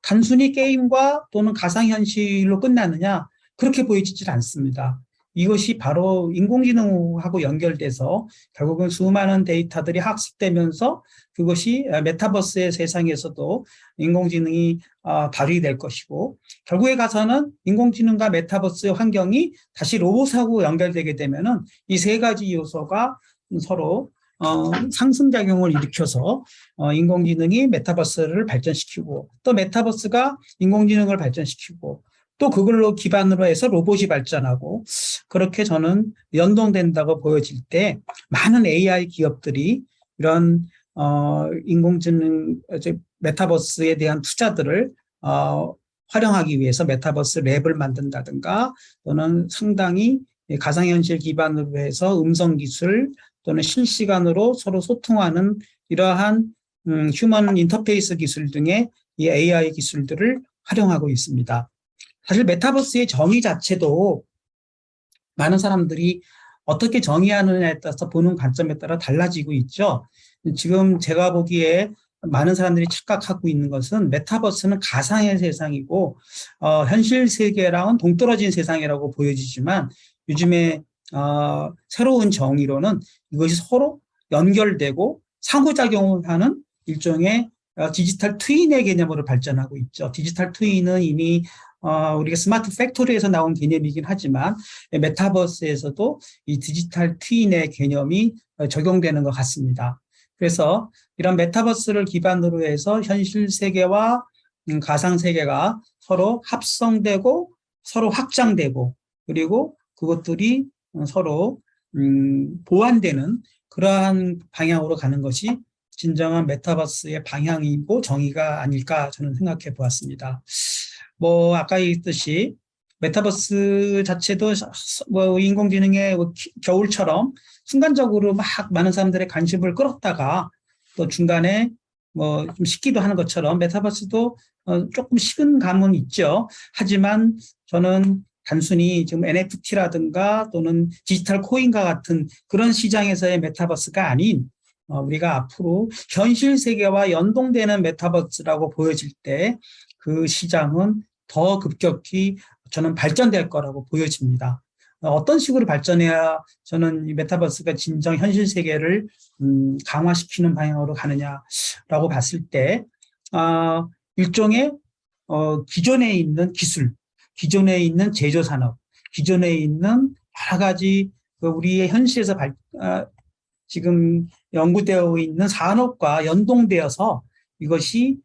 S1: 단순히 게임과 또는 가상현실로 끝나느냐 그렇게 보이질 않습니다. 이것이 바로 인공지능하고 연결돼서 결국은 수많은 데이터들이 학습되면서 그것이 메타버스의 세상에서도 인공지능이 발휘될 것이고 결국에 가서는 인공지능과 메타버스의 환경이 다시 로봇하고 연결되게 되면은 이 세 가지 요소가 서로 상승작용을 일으켜서 인공지능이 메타버스를 발전시키고 또 메타버스가 인공지능을 발전시키고 또 그걸로 기반으로 해서 로봇이 발전하고 그렇게 저는 연동된다고 보여질 때 많은 AI 기업들이 이런 인공지능 메타버스에 대한 투자들을 활용하기 위해서 메타버스 랩을 만든다든가 또는 상당히 가상현실 기반으로 해서 음성기술 또는 실시간으로 서로 소통하는 이러한 휴먼 인터페이스 기술 등의 이 AI 기술들을 활용하고 있습니다. 사실 메타버스의 정의 자체도 많은 사람들이 어떻게 정의하느냐에 따라서 보는 관점에 따라 달라지고 있죠. 지금 제가 보기에 많은 사람들이 착각하고 있는 것은 메타버스는 가상의 세상이고 현실 세계랑은 동떨어진 세상이라고 보여지지만 요즘에 새로운 정의로는 이것이 서로 연결되고 상호작용을 하는 일종의 디지털 트윈의 개념으로 발전하고 있죠. 디지털 트윈은 이미 우리가 스마트 팩토리에서 나온 개념이긴 하지만 메타버스에서도 이 디지털 트윈의 개념이 적용되는 것 같습니다. 그래서 이런 메타버스를 기반으로 해서 현실 세계와 가상 세계가 서로 합성되고 서로 확장되고 그리고 그것들이 서로 보완되는 그러한 방향으로 가는 것이 진정한 메타버스의 방향이고 정의가 아닐까 저는 생각해 보았습니다. 뭐 아까 얘기했듯이 메타버스 자체도 뭐 인공지능의 겨울처럼 순간적으로 막 많은 사람들의 관심을 끌었다가 또 중간에 뭐 좀 식기도 하는 것처럼 메타버스도 조금 식은 감은 있죠. 하지만 저는 단순히 지금 NFT라든가 또는 디지털 코인과 같은 그런 시장에서의 메타버스가 아닌 우리가 앞으로 현실 세계와 연동되는 메타버스라고 보여질 때 그 시장은 더 급격히 저는 발전될 거라고 보여집니다. 어떤 식으로 발전해야 저는 이 메타버스가 진정 현실 세계를 강화시키는 방향으로 가느냐라고 봤을 때 일종의 기존에 있는 기술, 기존에 있는 제조 산업, 기존에 있는 여러 가지 우리의 현실에서 지금 연구되어 있는 산업과 연동되어서 이것이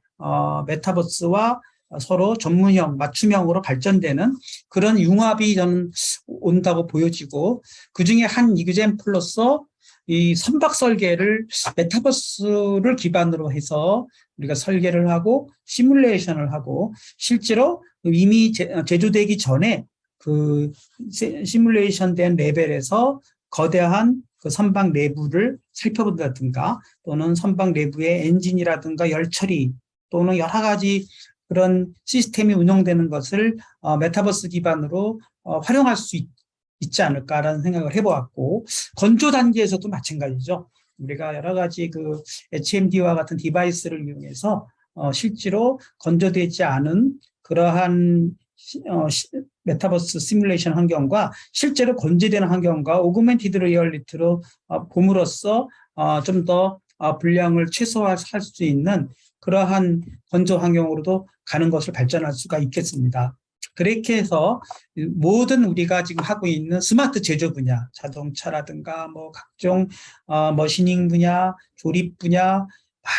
S1: 메타버스와 서로 전문형, 맞춤형으로 발전되는 그런 융합이 저는 온다고 보여지고, 그중에 한 이그젬플로서 이 선박 설계를 메타버스를 기반으로 해서 우리가 설계를 하고 시뮬레이션을 하고 실제로 이미 제조되기 전에 그 시뮬레이션 된 레벨에서 거대한 그 선박 내부를 살펴본다든가 또는 선박 내부의 엔진이라든가 열처리 또는 여러 가지 그런 시스템이 운영되는 것을 메타버스 기반으로 활용할 수 있지 않을까라는 생각을 해보았고, 건조 단계에서도 마찬가지죠. 우리가 여러 가지 그 HMD와 같은 디바이스를 이용해서 실제로 건조되지 않은 그러한 메타버스 시뮬레이션 환경과 실제로 건조되는 환경과 오그멘티드 리얼리티로 봄으로써 좀 더 분량을 최소화할 수 있는 그러한 건조 환경으로도 가는 것을 발전할 수가 있겠습니다. 그렇게 해서 모든 우리가 지금 하고 있는 스마트 제조 분야, 자동차라든가 뭐 각종 머시닝 분야, 조립 분야,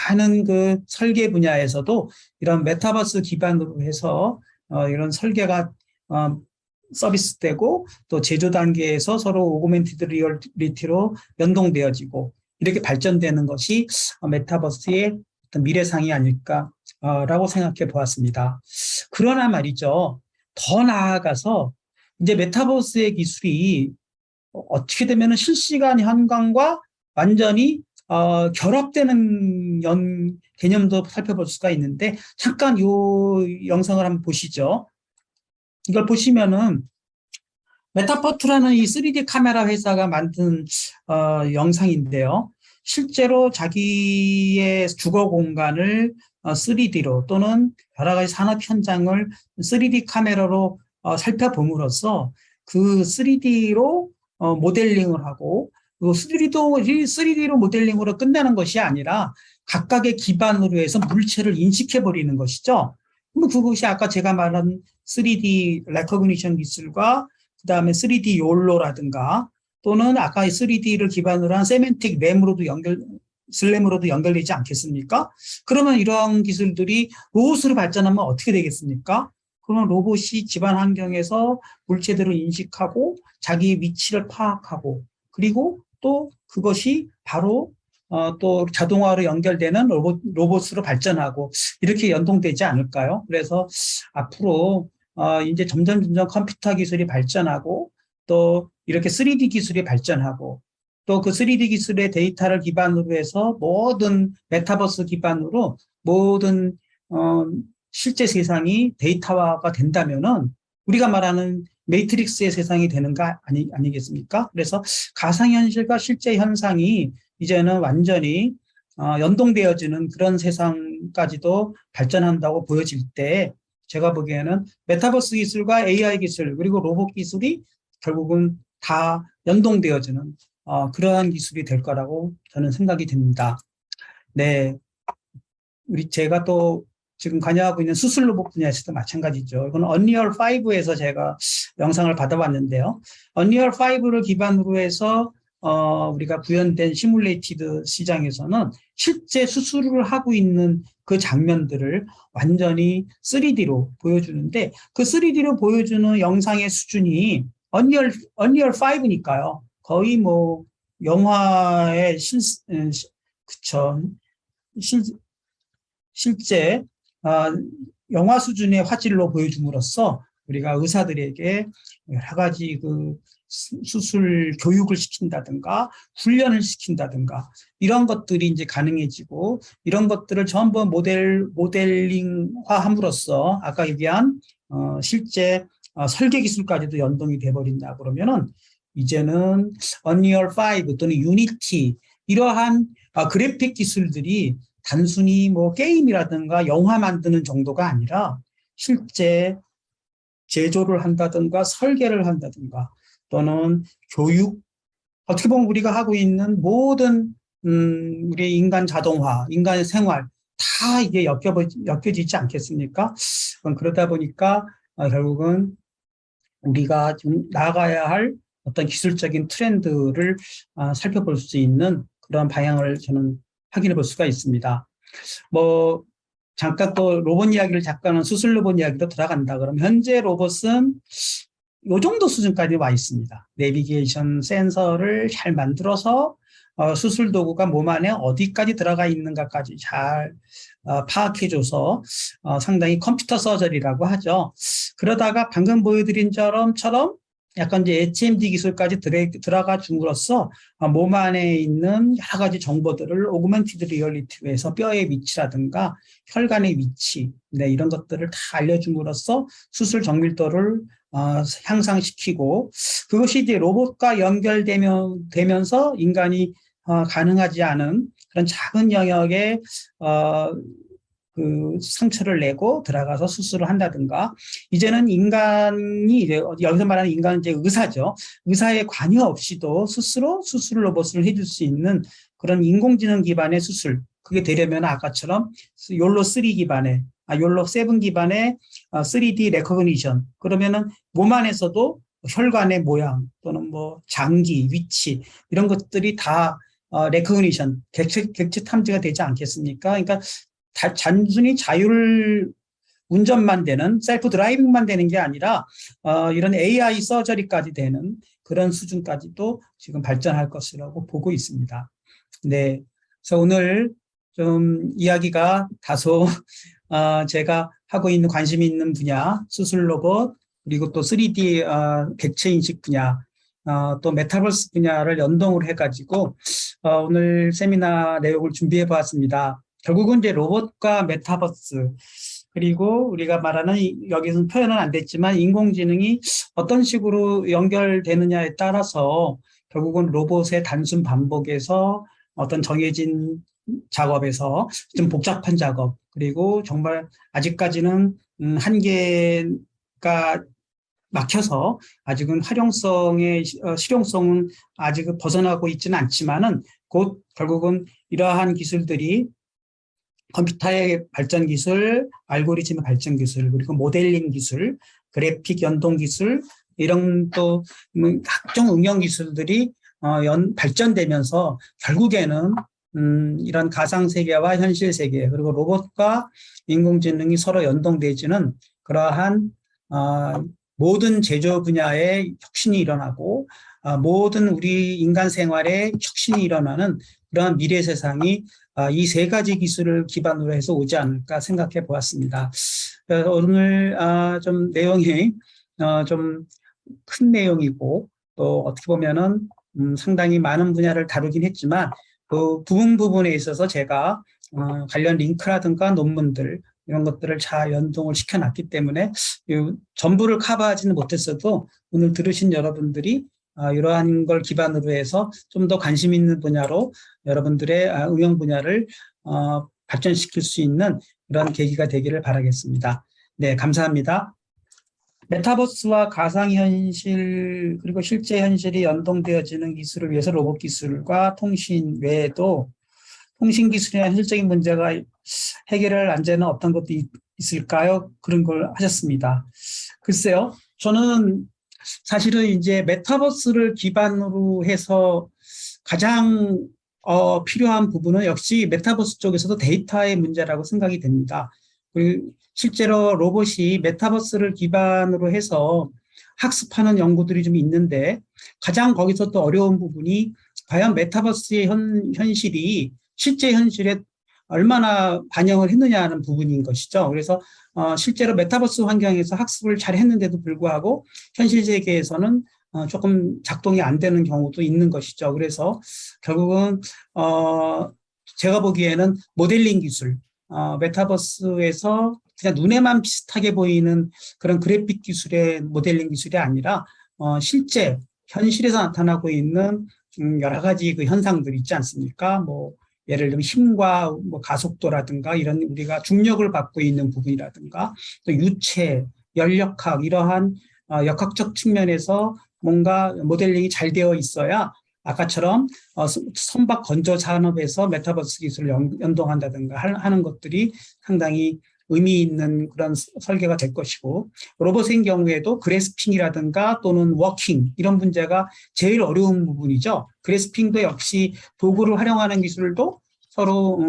S1: 많은 그 설계 분야에서도 이런 메타버스 기반으로 해서 이런 설계가 서비스되고 또 제조 단계에서 서로 오그멘티드 리얼리티로 연동되어지고 이렇게 발전되는 것이 메타버스의 어떤 미래상이 아닐까라고 생각해 보았습니다. 그러나 말이죠. 더 나아가서 이제 메타버스의 기술이 어떻게 되면 실시간 현관과 완전히 결합되는 개념도 살펴볼 수가 있는데, 잠깐 이 영상을 한번 보시죠. 이걸 보시면은 메타포트라는 이 3D 카메라 회사가 만든 영상인데요. 실제로 자기의 주거 공간을 3D로 또는 여러 가지 산업 현장을 3D 카메라로 살펴봄으로써 그 3D로 모델링을 하고, 그 3D로 모델링으로 끝나는 것이 아니라 각각의 기반으로 해서 물체를 인식해버리는 것이죠. 그럼 그것이 아까 제가 말한 3D 레코그니션 기술과 그다음에 3D 욜로라든가 또는 아까 3D를 기반으로 한 세멘틱 슬램으로도 연결되지 않겠습니까? 그러면 이러한 기술들이 로봇으로 발전하면 어떻게 되겠습니까? 그러면 로봇이 집안 환경에서 물체들을 인식하고 자기 위치를 파악하고, 그리고 또 그것이 바로 또 자동화로 연결되는 로봇으로 발전하고 이렇게 연동되지 않을까요? 그래서 앞으로 이제 점점 컴퓨터 기술이 발전하고 또 이렇게 3D 기술이 발전하고 또 그 3D 기술의 데이터를 기반으로 해서 모든 메타버스 기반으로 모든 실제 세상이 데이터화가 된다면은 우리가 말하는 매트릭스의 세상이 되는 거 아니겠습니까? 그래서 가상현실과 실제 현상이 이제는 완전히 연동되어지는 그런 세상까지도 발전한다고 보여질 때, 제가 보기에는 메타버스 기술과 AI 기술 그리고 로봇 기술이 결국은 다 연동되어지는 그러한 기술이 될 거라고 저는 생각이 됩니다. 네, 제가 또 지금 관여하고 있는 수술 로봇 분야에서도 마찬가지죠. 이건 언리얼 5에서 제가 영상을 받아봤는데요. 언리얼 5를 기반으로 해서 우리가 구현된 시뮬레이티드 시장에서는 실제 수술을 하고 있는 그 장면들을 완전히 3D로 보여주는데, 그 3D로 보여주는 영상의 수준이 언리얼 5니까요. 거의 뭐 영화의 그쵸. 실제 영화 수준의 화질로 보여줌으로써 우리가 의사들에게 여러 가지 그 수술 교육을 시킨다든가 훈련을 시킨다든가 이런 것들이 이제 가능해지고, 이런 것들을 전부 모델링화함으로써 아까 얘기한 실제 설계 기술까지도 연동이 돼버린다 그러면은 이제는 언리얼 5 또는 유니티 이러한 그래픽 기술들이 단순히 뭐 게임이라든가 영화 만드는 정도가 아니라 실제 제조를 한다든가 설계를 한다든가 또는 교육, 어떻게 보면 우리가 하고 있는 모든 우리의 인간 자동화, 인간의 생활 다 이게 엮여지지 않겠습니까? 그러다 보니까 결국은 우리가 좀 나아가야 할 어떤 기술적인 트렌드를 살펴볼 수 있는 그런 방향을 저는 확인해 볼 수가 있습니다. 뭐 잠깐 또 로봇 이야기를 잠깐은 수술 로봇 이야기로 들어간다. 그럼 현재 로봇은 요 정도 수준까지 와 있습니다. 내비게이션 센서를 잘 만들어서 수술 도구가 몸 안에 어디까지 들어가 있는가까지 잘 파악해줘서 상당히 컴퓨터 서저리라고 하죠. 그러다가 방금 보여드린 처럼 약간 이제 HMD 기술까지 들어가 줌으로써 몸 안에 있는 여러 가지 정보들을 오그멘티드 리얼리티에서 뼈의 위치라든가 혈관의 위치, 네, 이런 것들을 다 알려줌으로써 수술 정밀도를 향상시키고 그것이 이제 로봇과 연결되면서 인간이 가능하지 않은 그런 작은 영역에 그 상처를 내고 들어가서 수술을 한다든가 이제는 인간이 이제 여기서 말하는 인간은 이제 의사죠. 의사의 관여 없이도 스스로 수술 로봇을 해줄 수 있는 그런 인공지능 기반의 수술. 그게 되려면 아까처럼 욜로3 기반의 욜로7 기반의 3D 레코그니션. 그러면은 몸 안에서도 혈관의 모양 또는 뭐 장기, 위치 이런 것들이 다 레코그니션, 객체 탐지가 되지 않겠습니까? 그러니까 단순히 자율 운전만 되는 셀프 드라이빙만 되는 게 아니라 이런 AI 서저리까지 되는 그런 수준까지도 지금 발전할 것이라고 보고 있습니다. 네, 그래서 오늘 좀 이야기가 다소 제가 하고 있는 관심이 있는 분야 수술 로봇 그리고 또 3D 객체 인식 분야 또 메타버스 분야를 연동을 해가지고 오늘 세미나 내용을 준비해 보았습니다. 결국은 이제 로봇과 메타버스 그리고 우리가 말하는 여기서는 표현은 안 됐지만 인공지능이 어떤 식으로 연결되느냐에 따라서 결국은 로봇의 단순 반복에서 어떤 정해진 작업에서 좀 복잡한 작업 그리고 정말 아직까지는 한계가 막혀서 아직은 활용성의 실용성은 아직 벗어나고 있지는 않지만은 곧 결국은 이러한 기술들이 컴퓨터의 발전 기술, 알고리즘의 발전 기술, 그리고 모델링 기술, 그래픽 연동 기술, 이런 또 각종 응용 기술들이 발전되면서 결국에는 이런 가상 세계와 현실 세계, 그리고 로봇과 인공지능이 서로 연동되지는 그러한 모든 제조 분야의 혁신이 일어나고 모든 우리 인간 생활에 혁신이 일어나는 그러한 미래 세상이 이 세 가지 기술을 기반으로 해서 오지 않을까 생각해 보았습니다. 오늘 좀 내용이 좀 큰 내용이고 또 어떻게 보면은 상당히 많은 분야를 다루긴 했지만 그 부분에 있어서 제가 관련 링크라든가 논문들 이런 것들을 잘 연동을 시켜놨기 때문에 전부를 커버하지는 못했어도 오늘 들으신 여러분들이 이러한 걸 기반으로 해서 좀 더 관심 있는 분야로 여러분들의 응용 분야를 발전시킬 수 있는 그런 계기가 되기를 바라겠습니다. 네, 감사합니다. 메타버스와 가상현실 그리고 실제 현실이 연동되어지는 기술을 위해서 로봇 기술과 통신 외에도 통신 기술이나 현실적인 문제가 해결을 안 되는 어떤 것도 있을까요? 그런 걸 하셨습니다. 글쎄요, 저는 사실은 이제 메타버스를 기반으로 해서 가장 필요한 부분은 역시 메타버스 쪽에서도 데이터의 문제라고 생각이 됩니다. 그리고 실제로 로봇이 메타버스를 기반으로 해서 학습하는 연구들이 좀 있는데 가장 거기서 또 어려운 부분이 과연 메타버스의 현실이 실제 현실에 얼마나 반영을 했느냐 하는 부분인 것이죠. 그래서 실제로 메타버스 환경에서 학습을 잘 했는데도 불구하고 현실 세계에서는 조금 작동이 안 되는 경우도 있는 것이죠. 그래서 결국은 제가 보기에는 모델링 기술, 메타버스에서 그냥 눈에만 비슷하게 보이는 그런 그래픽 기술의 모델링 기술이 아니라 실제 현실에서 나타나고 있는 여러 가지 그 현상들 있지 않습니까? 뭐 예를 들면 힘과 뭐 가속도라든가 이런 우리가 중력을 받고 있는 부분이라든가 또 유체, 연력학 이러한 역학적 측면에서 뭔가 모델링이 잘 되어 있어야 아까처럼 선박 건조 산업에서 메타버스 기술을 연동한다든가 하는 것들이 상당히 의미 있는 그런 설계가 될 것이고 로봇의 경우에도 그래스핑이라든가 또는 워킹 이런 문제가 제일 어려운 부분이죠. 그래스핑도 역시 도구를 활용하는 기술도 서로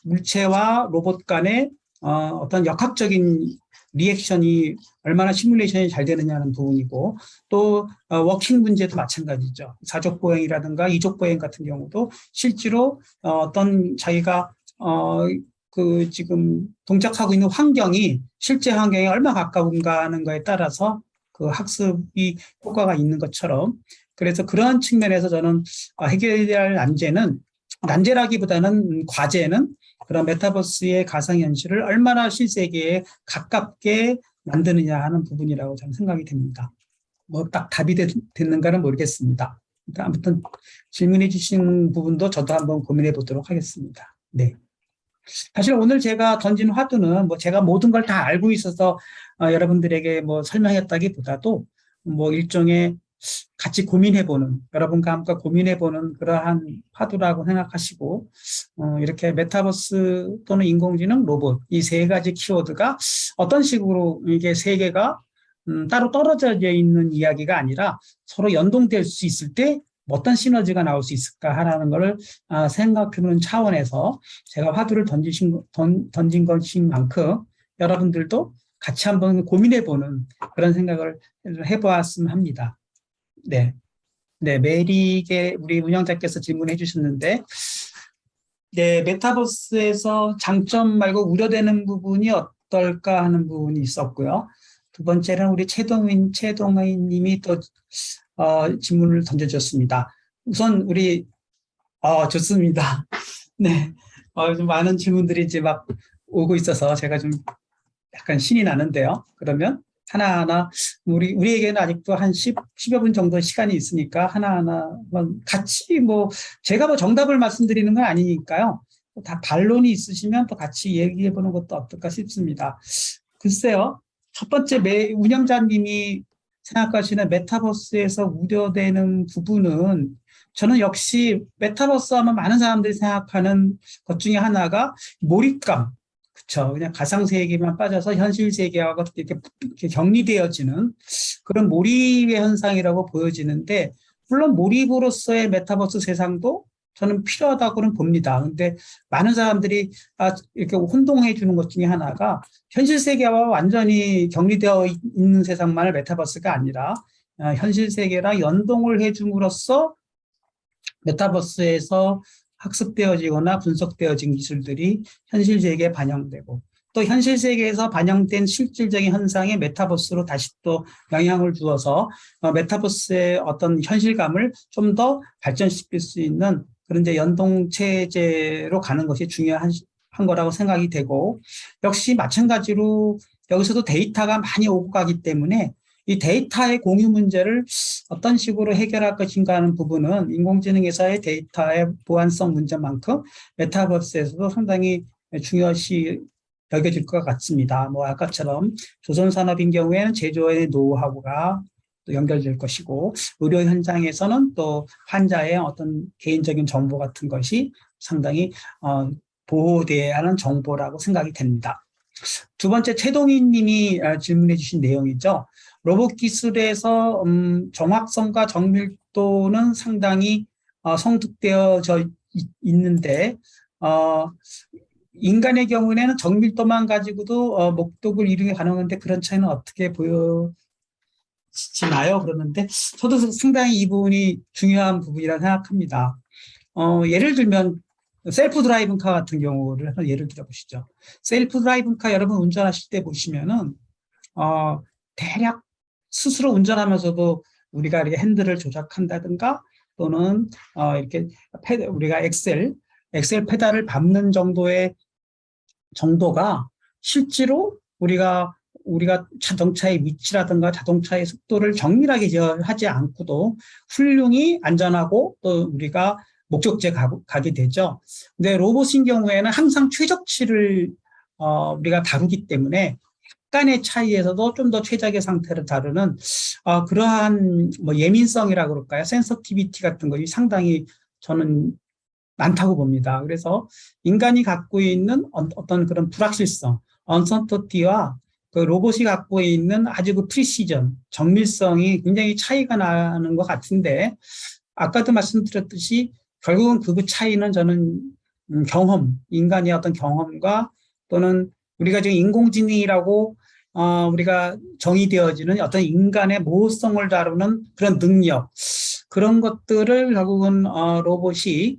S1: 물체와 로봇 간의 어떤 역학적인 리액션이 얼마나 시뮬레이션이 잘 되느냐는 부분이고, 또 워킹 문제도 마찬가지죠. 사족 보행이라든가 이족 보행 같은 경우도 실제로 어떤 자기가 그 지금 동작하고 있는 환경이 실제 환경에 얼마나 가까운가 하는 거에 따라서 그 학습이 효과가 있는 것처럼, 그래서 그런 측면에서 저는 해결해야 할 난제라기보다는 과제는 그런 메타버스의 가상현실을 얼마나 실세계에 가깝게 만드느냐 하는 부분이라고 저는 생각이 됩니다. 뭐 딱 답이 됐는가는 모르겠습니다. 아무튼 질문해 주신 부분도 저도 한번 고민해 보도록 하겠습니다. 네. 사실 오늘 제가 던진 화두는 뭐 제가 모든 걸 다 알고 있어서 여러분들에게 뭐 설명했다기보다도 뭐 일종의 같이 고민해보는, 여러분과 함께 고민해보는 그러한 화두라고 생각하시고, 이렇게 메타버스 또는 인공지능, 로봇, 이 세 가지 키워드가 어떤 식으로 이게 세계가 따로 떨어져 있는 이야기가 아니라 서로 연동될 수 있을 때 어떤 시너지가 나올 수 있을까 하는 것을 생각해보는 차원에서 제가 화두를 던진 것인 만큼 여러분들도 같이 한번 고민해보는 그런 생각을 해보았으면 합니다. 네. 네, 메리게 우리 운영자께서 질문해 주셨는데, 네, 메타버스에서 장점 말고 우려되는 부분이 어떨까 하는 부분이 있었고요. 두 번째는 우리 최동인 님이 또 질문을 던져줬습니다. 우선 우리 좋습니다. 네, 좀 많은 질문들이 이제 막 오고 있어서 제가 좀 약간 신이 나는데요. 그러면 하나하나 우리에게는 아직도 한 10여 분 정도 시간이 있으니까 하나하나 같이 뭐 제가 뭐 정답을 말씀드리는 건 아니니까요. 다 반론이 있으시면 또 같이 얘기해 보는 것도 어떨까 싶습니다. 글쎄요. 첫 번째 운영자님이 생각하시는 메타버스에서 우려되는 부분은 저는 역시 메타버스 하면 많은 사람들이 생각하는 것 중에 하나가 몰입감. 그렇죠. 그냥 가상 세계만 빠져서 현실 세계하고 이렇게 격리되어지는 그런 몰입의 현상이라고 보여지는데, 물론 몰입으로서의 메타버스 세상도 저는 필요하다고는 봅니다. 근데 많은 사람들이 이렇게 혼동해 주는 것 중에 하나가 현실 세계와 완전히 격리되어 있는 세상만을 메타버스가 아니라 현실 세계랑 연동을 해줌으로써 메타버스에서 학습되어지거나 분석되어진 기술들이 현실 세계에 반영되고, 또 현실 세계에서 반영된 실질적인 현상에 메타버스로 다시 또 영향을 주어서 메타버스의 어떤 현실감을 좀 더 발전시킬 수 있는 그런 이제 연동 체제로 가는 것이 중요한 거라고 생각이 되고, 역시 마찬가지로 여기서도 데이터가 많이 오고 가기 때문에 이 데이터의 공유 문제를 어떤 식으로 해결할 것인가 하는 부분은 인공지능에서의 데이터의 보안성 문제만큼 메타버스에서도 상당히 중요시 여겨질 것 같습니다. 뭐 아까처럼 조선산업인 경우에는 제조의 노하우가 또 연결될 것이고, 의료 현장에서는 또 환자의 어떤 개인적인 정보 같은 것이 상당히 보호돼야 하는 정보라고 생각이 됩니다. 두 번째, 최동인 님이 질문해 주신 내용이죠. 로봇 기술에서 정확성과 정밀도는 상당히 성숙되어져 있는데, 인간의 경우에는 정밀도만 가지고도 목적을 이루기 가능한데 그런 차이는 어떻게 보여지나요? 그러는데 저도 상당히 이 부분이 중요한 부분이라 생각합니다. 예를 들면 셀프 드라이빙 카 같은 경우를 예를 들어보시죠. 셀프 드라이빙 카 여러분 운전하실 때 보시면은 대략 스스로 운전하면서도 우리가 이렇게 핸들을 조작한다든가 또는 이렇게 우리가 엑셀 페달을 밟는 정도가 실제로 우리가 자동차의 위치라든가 자동차의 속도를 정밀하게 제어하지 않고도 훌륭히 안전하고 또 우리가 목적지에 가게 되죠. 근데 로봇인 경우에는 항상 최적치를 우리가 다루기 때문에 약간의 차이에서도 좀 더 최적의 상태를 다루는 그러한 뭐 예민성이라고 그럴까요? 센서티비티 같은 것이 상당히 저는 많다고 봅니다. 그래서 인간이 갖고 있는 어떤 그런 불확실성, 언서터티와 그 로봇이 갖고 있는 아주 그 프리시전, 정밀성이 굉장히 차이가 나는 것 같은데, 아까도 말씀드렸듯이 결국은 그 차이는 저는 인간의 어떤 경험과 또는 우리가 지금 인공지능이라고 우리가 정의되어지는 어떤 인간의 모성을 다루는 그런 능력, 그런 것들을 결국은 로봇이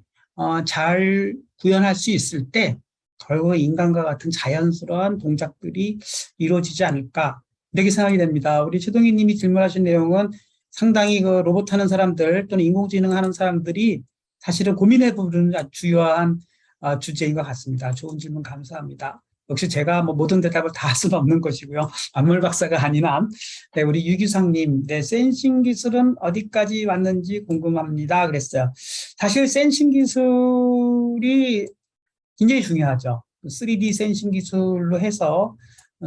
S1: 잘 구현할 수 있을 때 결국 인간과 같은 자연스러운 동작들이 이루어지지 않을까, 이렇게 생각이 됩니다. 우리 최동희 님이 질문하신 내용은 상당히 그 로봇 하는 사람들 또는 인공지능 하는 사람들이 사실은 고민해 보는 주요한 주제인 것 같습니다. 좋은 질문 감사합니다. 역시 제가 뭐 모든 대답을 다 할 수는 없는 것이고요. 만물 박사가 아닌 한. 네, 우리 유규상님, 네, 센싱 기술은 어디까지 왔는지 궁금합니다. 그랬어요. 사실 센싱 기술이 굉장히 중요하죠. 3D 센싱 기술로 해서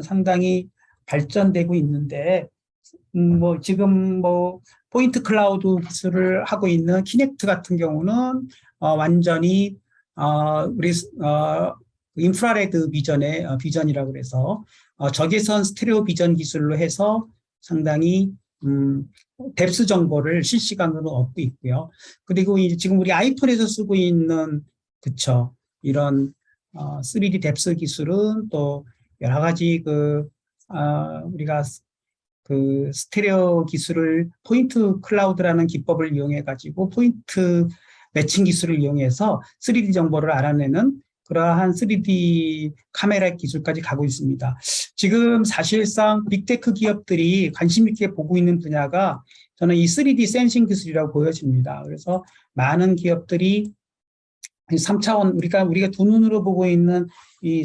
S1: 상당히 발전되고 있는데, 뭐 지금 뭐 포인트 클라우드 기술을 하고 있는 키넥트 같은 경우는 완전히 우리 인프라레드 비전의 비전이라고 그래서 적외선 스테레오 비전 기술로 해서 상당히 뎁스 정보를 실시간으로 얻고 있고요. 그리고 이제 지금 우리 아이폰에서 쓰고 있는, 그쵸, 이런 3D 뎁스 기술은 또 여러 가지 우리가 그 스테레오 기술을 포인트 클라우드라는 기법을 이용해 가지고 포인트 매칭 기술을 이용해서 3D 정보를 알아내는 그러한 3D 카메라 기술까지 가고 있습니다. 지금 사실상 빅테크 기업들이 관심 있게 보고 있는 분야가 저는 이 3D 센싱 기술이라고 보여집니다. 그래서 많은 기업들이 3차원, 우리가 두 눈으로 보고 있는 이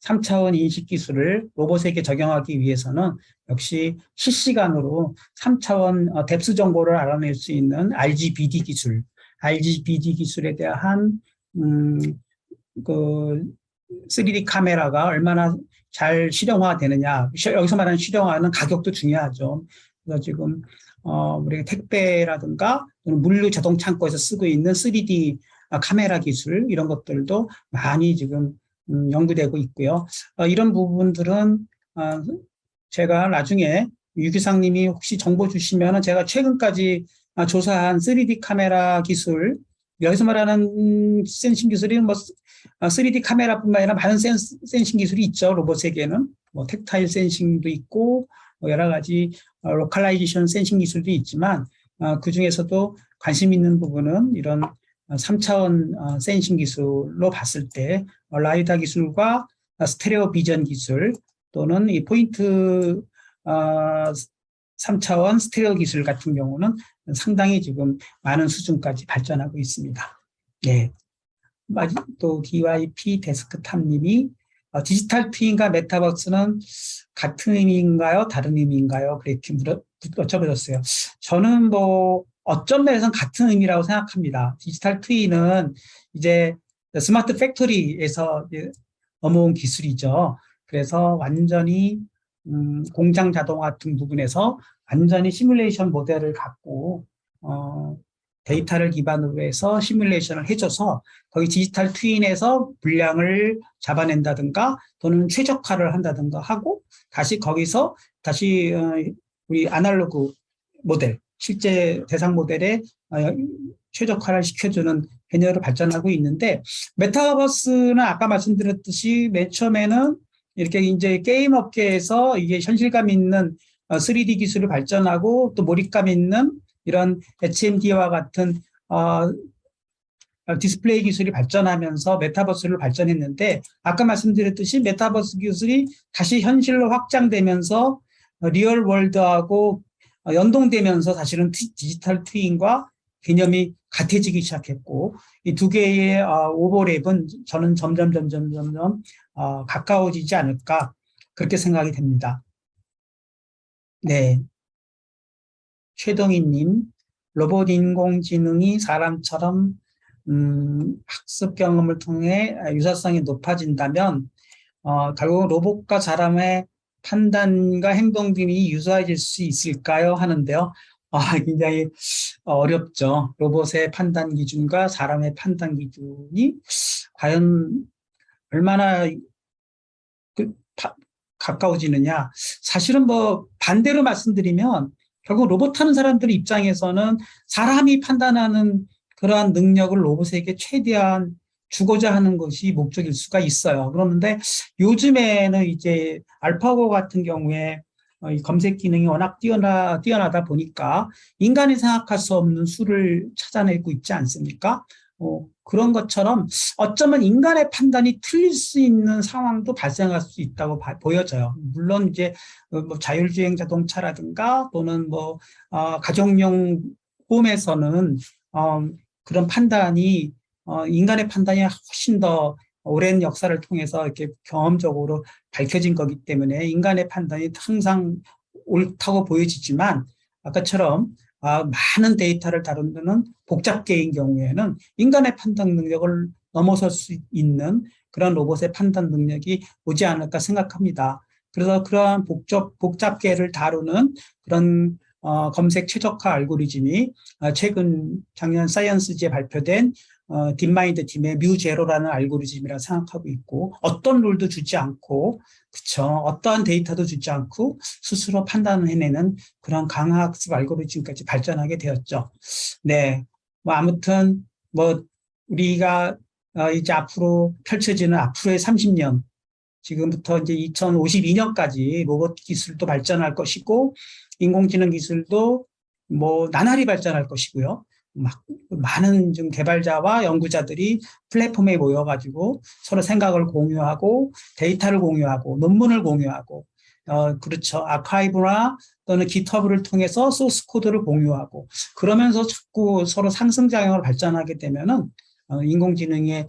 S1: 3차원 인식 기술을 로봇에게 적용하기 위해서는 역시 실시간으로 3차원 뎁스 정보를 알아낼 수 있는 RGBD 기술에 대한 그 3D 카메라가 얼마나 잘 실용화되느냐, 여기서 말하는 실용화는 가격도 중요하죠. 그래서 지금 우리가 택배라든가 물류 자동 창고에서 쓰고 있는 3D 카메라 기술, 이런 것들도 많이 지금 연구되고 있고요. 이런 부분들은 제가 나중에 유기상님이 혹시 정보 주시면 제가 최근까지 조사한 3D 카메라 기술, 여기서 말하는 센싱 기술이 뭐 3D 카메라뿐만 아니라 많은 센싱 기술이 있죠. 로봇에게는 뭐 텍타일 센싱도 있고 뭐 여러 가지 로컬라이제이션 센싱 기술도 있지만 그 중에서도 관심 있는 부분은 이런 3차원 센싱 기술로 봤을 때 라이다 기술과 스테레오 비전 기술 또는 이 포인트 3차원 스테레오 기술 같은 경우는 상당히 지금 많은 수준까지 발전하고 있습니다. 네. 또 DYP 데스크탑님이 디지털 트윈과 메타버스는 같은 의미인가요? 다른 의미인가요? 그렇게 여쭤보셨어요. 저는 뭐 어떤 면에서는 같은 의미라고 생각합니다. 디지털 트윈은 이제 스마트 팩토리에서 넘어온 기술이죠. 그래서 완전히 공장 자동화 같은 부분에서 완전히 시뮬레이션 모델을 갖고 데이터를 기반으로 해서 시뮬레이션을 해줘서 거기 디지털 트윈에서 분량을 잡아낸다든가 또는 최적화를 한다든가 하고 다시 거기서 다시 우리 아날로그 모델, 실제 대상 모델에 최적화를 시켜주는 개념으로 발전하고 있는데, 메타버스는 아까 말씀드렸듯이 맨 처음에는 이렇게 이제 게임 업계에서 이게 현실감 있는 3D 기술을 발전하고 또 몰입감 있는 이런 HMD와 같은 디스플레이 기술이 발전하면서 메타버스를 발전했는데, 아까 말씀드렸듯이 메타버스 기술이 다시 현실로 확장되면서 리얼 월드하고 연동되면서 사실은 디지털 트윈과 개념이 같아지기 시작했고, 이 두 개의 오버랩은 저는 점점 가까워지지 않을까, 그렇게 생각이 됩니다. 네. 최동희님, 로봇 인공지능이 사람처럼 학습 경험을 통해 유사성이 높아진다면 결국 로봇과 사람의 판단과 행동 등이 유사해질 수 있을까요? 하는데요. 굉장히 어렵죠. 로봇의 판단 기준과 사람의 판단 기준이 과연 얼마나 가까워지느냐. 사실은 뭐 반대로 말씀드리면 결국 로봇 하는 사람들 입장에서는 사람이 판단하는 그러한 능력을 로봇에게 최대한 주고자 하는 것이 목적일 수가 있어요. 그런데 요즘에는 이제 알파고 같은 경우에 이 검색 기능이 워낙 뛰어나다 보니까 인간이 생각할 수 없는 수를 찾아내고 있지 않습니까? 그런 것처럼 어쩌면 인간의 판단이 틀릴 수 있는 상황도 발생할 수 있다고 보여져요. 물론 이제 뭐 자율주행 자동차라든가 또는 뭐 가정용 홈에서는 그런 판단이 인간의 판단이 훨씬 더 오랜 역사를 통해서 이렇게 경험적으로 밝혀진 거기 때문에 인간의 판단이 항상 옳다고 보여지지만 아까처럼 많은 데이터를 다루는 복잡계인 경우에는 인간의 판단 능력을 넘어설 수 있는 그런 로봇의 판단 능력이 오지 않을까 생각합니다. 그래서 그러한 복잡계를 다루는 그런 검색 최적화 알고리즘이 최근 작년 사이언스지에 발표된 딥마인드 팀의 뮤제로라는 알고리즘이라 생각하고 있고 어떤 룰도 주지 않고 그쵸 어떠한 데이터도 주지 않고 스스로 판단을 해내는 그런 강화학습 알고리즘까지 발전하게 되었죠. 네, 뭐 아무튼 뭐 우리가 이제 앞으로 펼쳐지는 앞으로의 30년 지금부터 이제 2052년까지 로봇 기술도 발전할 것이고 인공지능 기술도 뭐 나날이 발전할 것이고요. 막 많은 좀 개발자와 연구자들이 플랫폼에 모여가지고 서로 생각을 공유하고 데이터를 공유하고 논문을 공유하고 그렇죠. 아카이브나 또는 깃허브를 통해서 소스 코드를 공유하고 그러면서 자꾸 서로 상승작용을 발전하게 되면은 인공지능의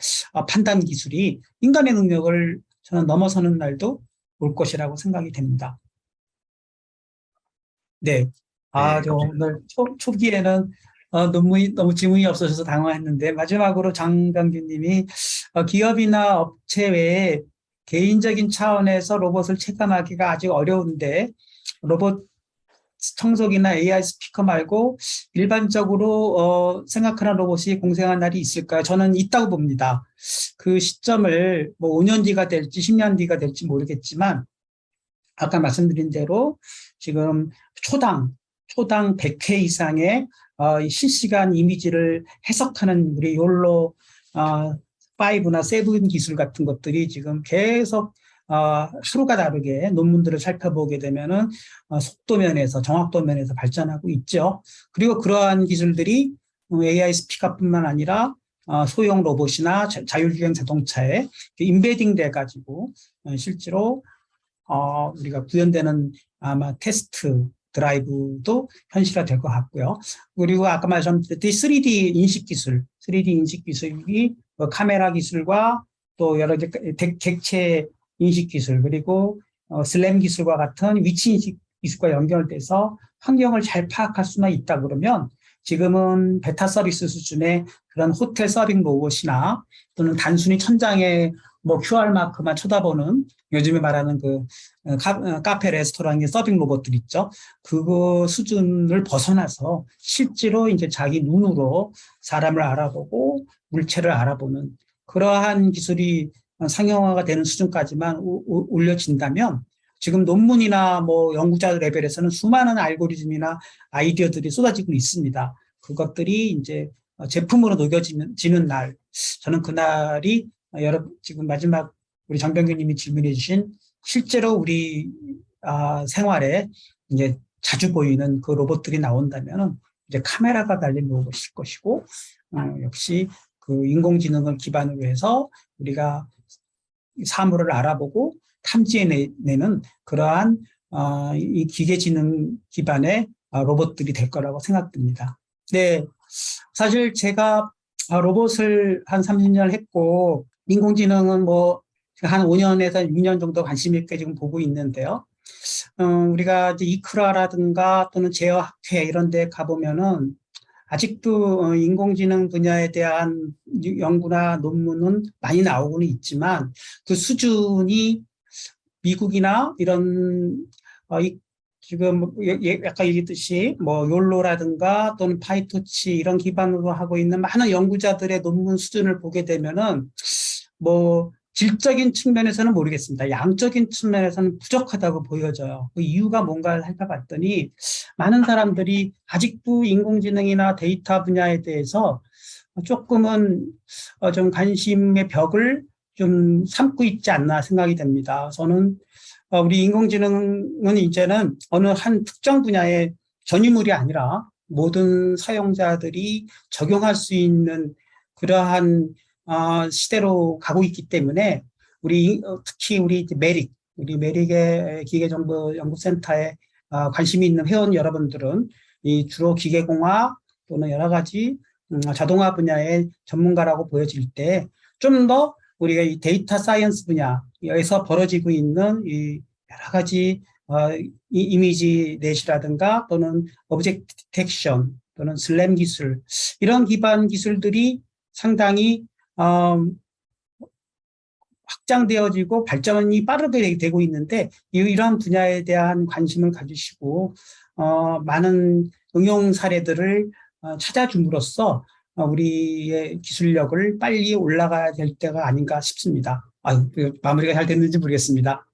S1: 판단 기술이 인간의 능력을 저는 넘어서는 날도 올 것이라고 생각이 됩니다. 네.
S2: 네,
S1: 저 오늘 초기에는 논문이 너무 지문이 없어져서 당황했는데 마지막으로 장병규님이 기업이나 업체 외에 개인적인 차원에서 로봇을 체감하기가 아직 어려운데 로봇 청소기나 AI 스피커 말고 일반적으로 생각하는 로봇이 공생한 날이 있을까요? 저는 있다고 봅니다. 그 시점을 뭐 5년 뒤가 될지 10년 뒤가 될지 모르겠지만 아까 말씀드린 대로 지금 초당 100회 이상의 실시간 이미지를 해석하는 우리 욜로 5나 7 기술 같은 것들이 지금 계속 하루가 다르게 논문들을 살펴보게 되면은 속도 면에서 정확도 면에서 발전하고 있죠. 그리고 그러한 기술들이 AI 스피커뿐만 아니라 소형 로봇이나 자율주행 자동차에 인베딩 돼 가지고 실제로 우리가 구현되는 아마 테스트 드라이브도 현실화될 것 같고요. 그리고 아까 말씀드렸듯이 3D 인식 기술, 3D 인식 기술이 카메라 기술과 또 여러 개 객체 인식 기술 그리고 슬램 기술과 같은 위치 인식 기술과 연결돼서 환경을 잘 파악할 수만 있다 그러면 지금은 베타 서비스 수준의 그런 호텔 서빙 로봇이나 또는 단순히 천장에 뭐 QR 마크만 쳐다보는 요즘에 말하는 그 카페 레스토랑의 서빙 로봇들 있죠. 그거 수준을 벗어나서 실제로 이제 자기 눈으로 사람을 알아보고 물체를 알아보는 그러한 기술이 상용화가 되는 수준까지만 올려진다면 지금 논문이나 뭐 연구자 레벨에서는 수많은 알고리즘이나 아이디어들이 쏟아지고 있습니다. 그것들이 이제 제품으로 녹여지는 날, 저는 그날이 지금 마지막 우리 정병규님이 질문해 주신 실제로 우리 생활에 이제 자주 보이는 그 로봇들이 나온다면은 이제 카메라가 달린 로봇일 것이고 역시 그 인공지능을 기반으로 해서 우리가 사물을 알아보고 탐지해내는 그러한 이 기계지능 기반의 로봇들이 될 거라고 생각됩니다. 네, 사실 제가 로봇을 한 30년 했고 인공지능은 뭐 한 5년에서 6년 정도 관심 있게 지금 보고 있는데요. 우리가 이제 이크라라든가 또는 제어학회 이런 데 가보면은 아직도 인공지능 분야에 대한 연구나 논문은 많이 나오고는 있지만 그 수준이 미국이나 이런 지금 아까 얘기했듯이 뭐 욜로라든가 또는 파이토치 이런 기반으로 하고 있는 많은 연구자들의 논문 수준을 보게 되면은 뭐 질적인 측면에서는 모르겠습니다. 양적인 측면에서는 부족하다고 보여져요. 그 이유가 뭔가 살펴봤더니 많은 사람들이 아직도 인공지능이나 데이터 분야에 대해서 조금은 좀 관심의 벽을 좀 삼고 있지 않나 생각이 됩니다. 저는 우리 인공지능은 이제는 어느 한 특정 분야의 전유물이 아니라 모든 사용자들이 적용할 수 있는 그러한 시대로 가고 있기 때문에 특히 우리 메릭의 기계정보연구센터에 관심이 있는 회원 여러분들은 이 주로 기계공학 또는 여러 가지 자동화 분야의 전문가라고 보여질 때 좀 더 우리가 이 데이터 사이언스 분야에서 벌어지고 있는 이 여러 가지 이 이미지 넷이라든가 또는 오브젝트 디텍션 또는 슬램 기술 이런 기반 기술들이 상당히 확장되어지고 발전이 빠르게 되고 있는데 이런 분야에 대한 관심을 가지시고 많은 응용 사례들을 찾아줌으로써 우리의 기술력을 빨리 올라가야 될 때가 아닌가 싶습니다. 마무리가 잘 됐는지 모르겠습니다.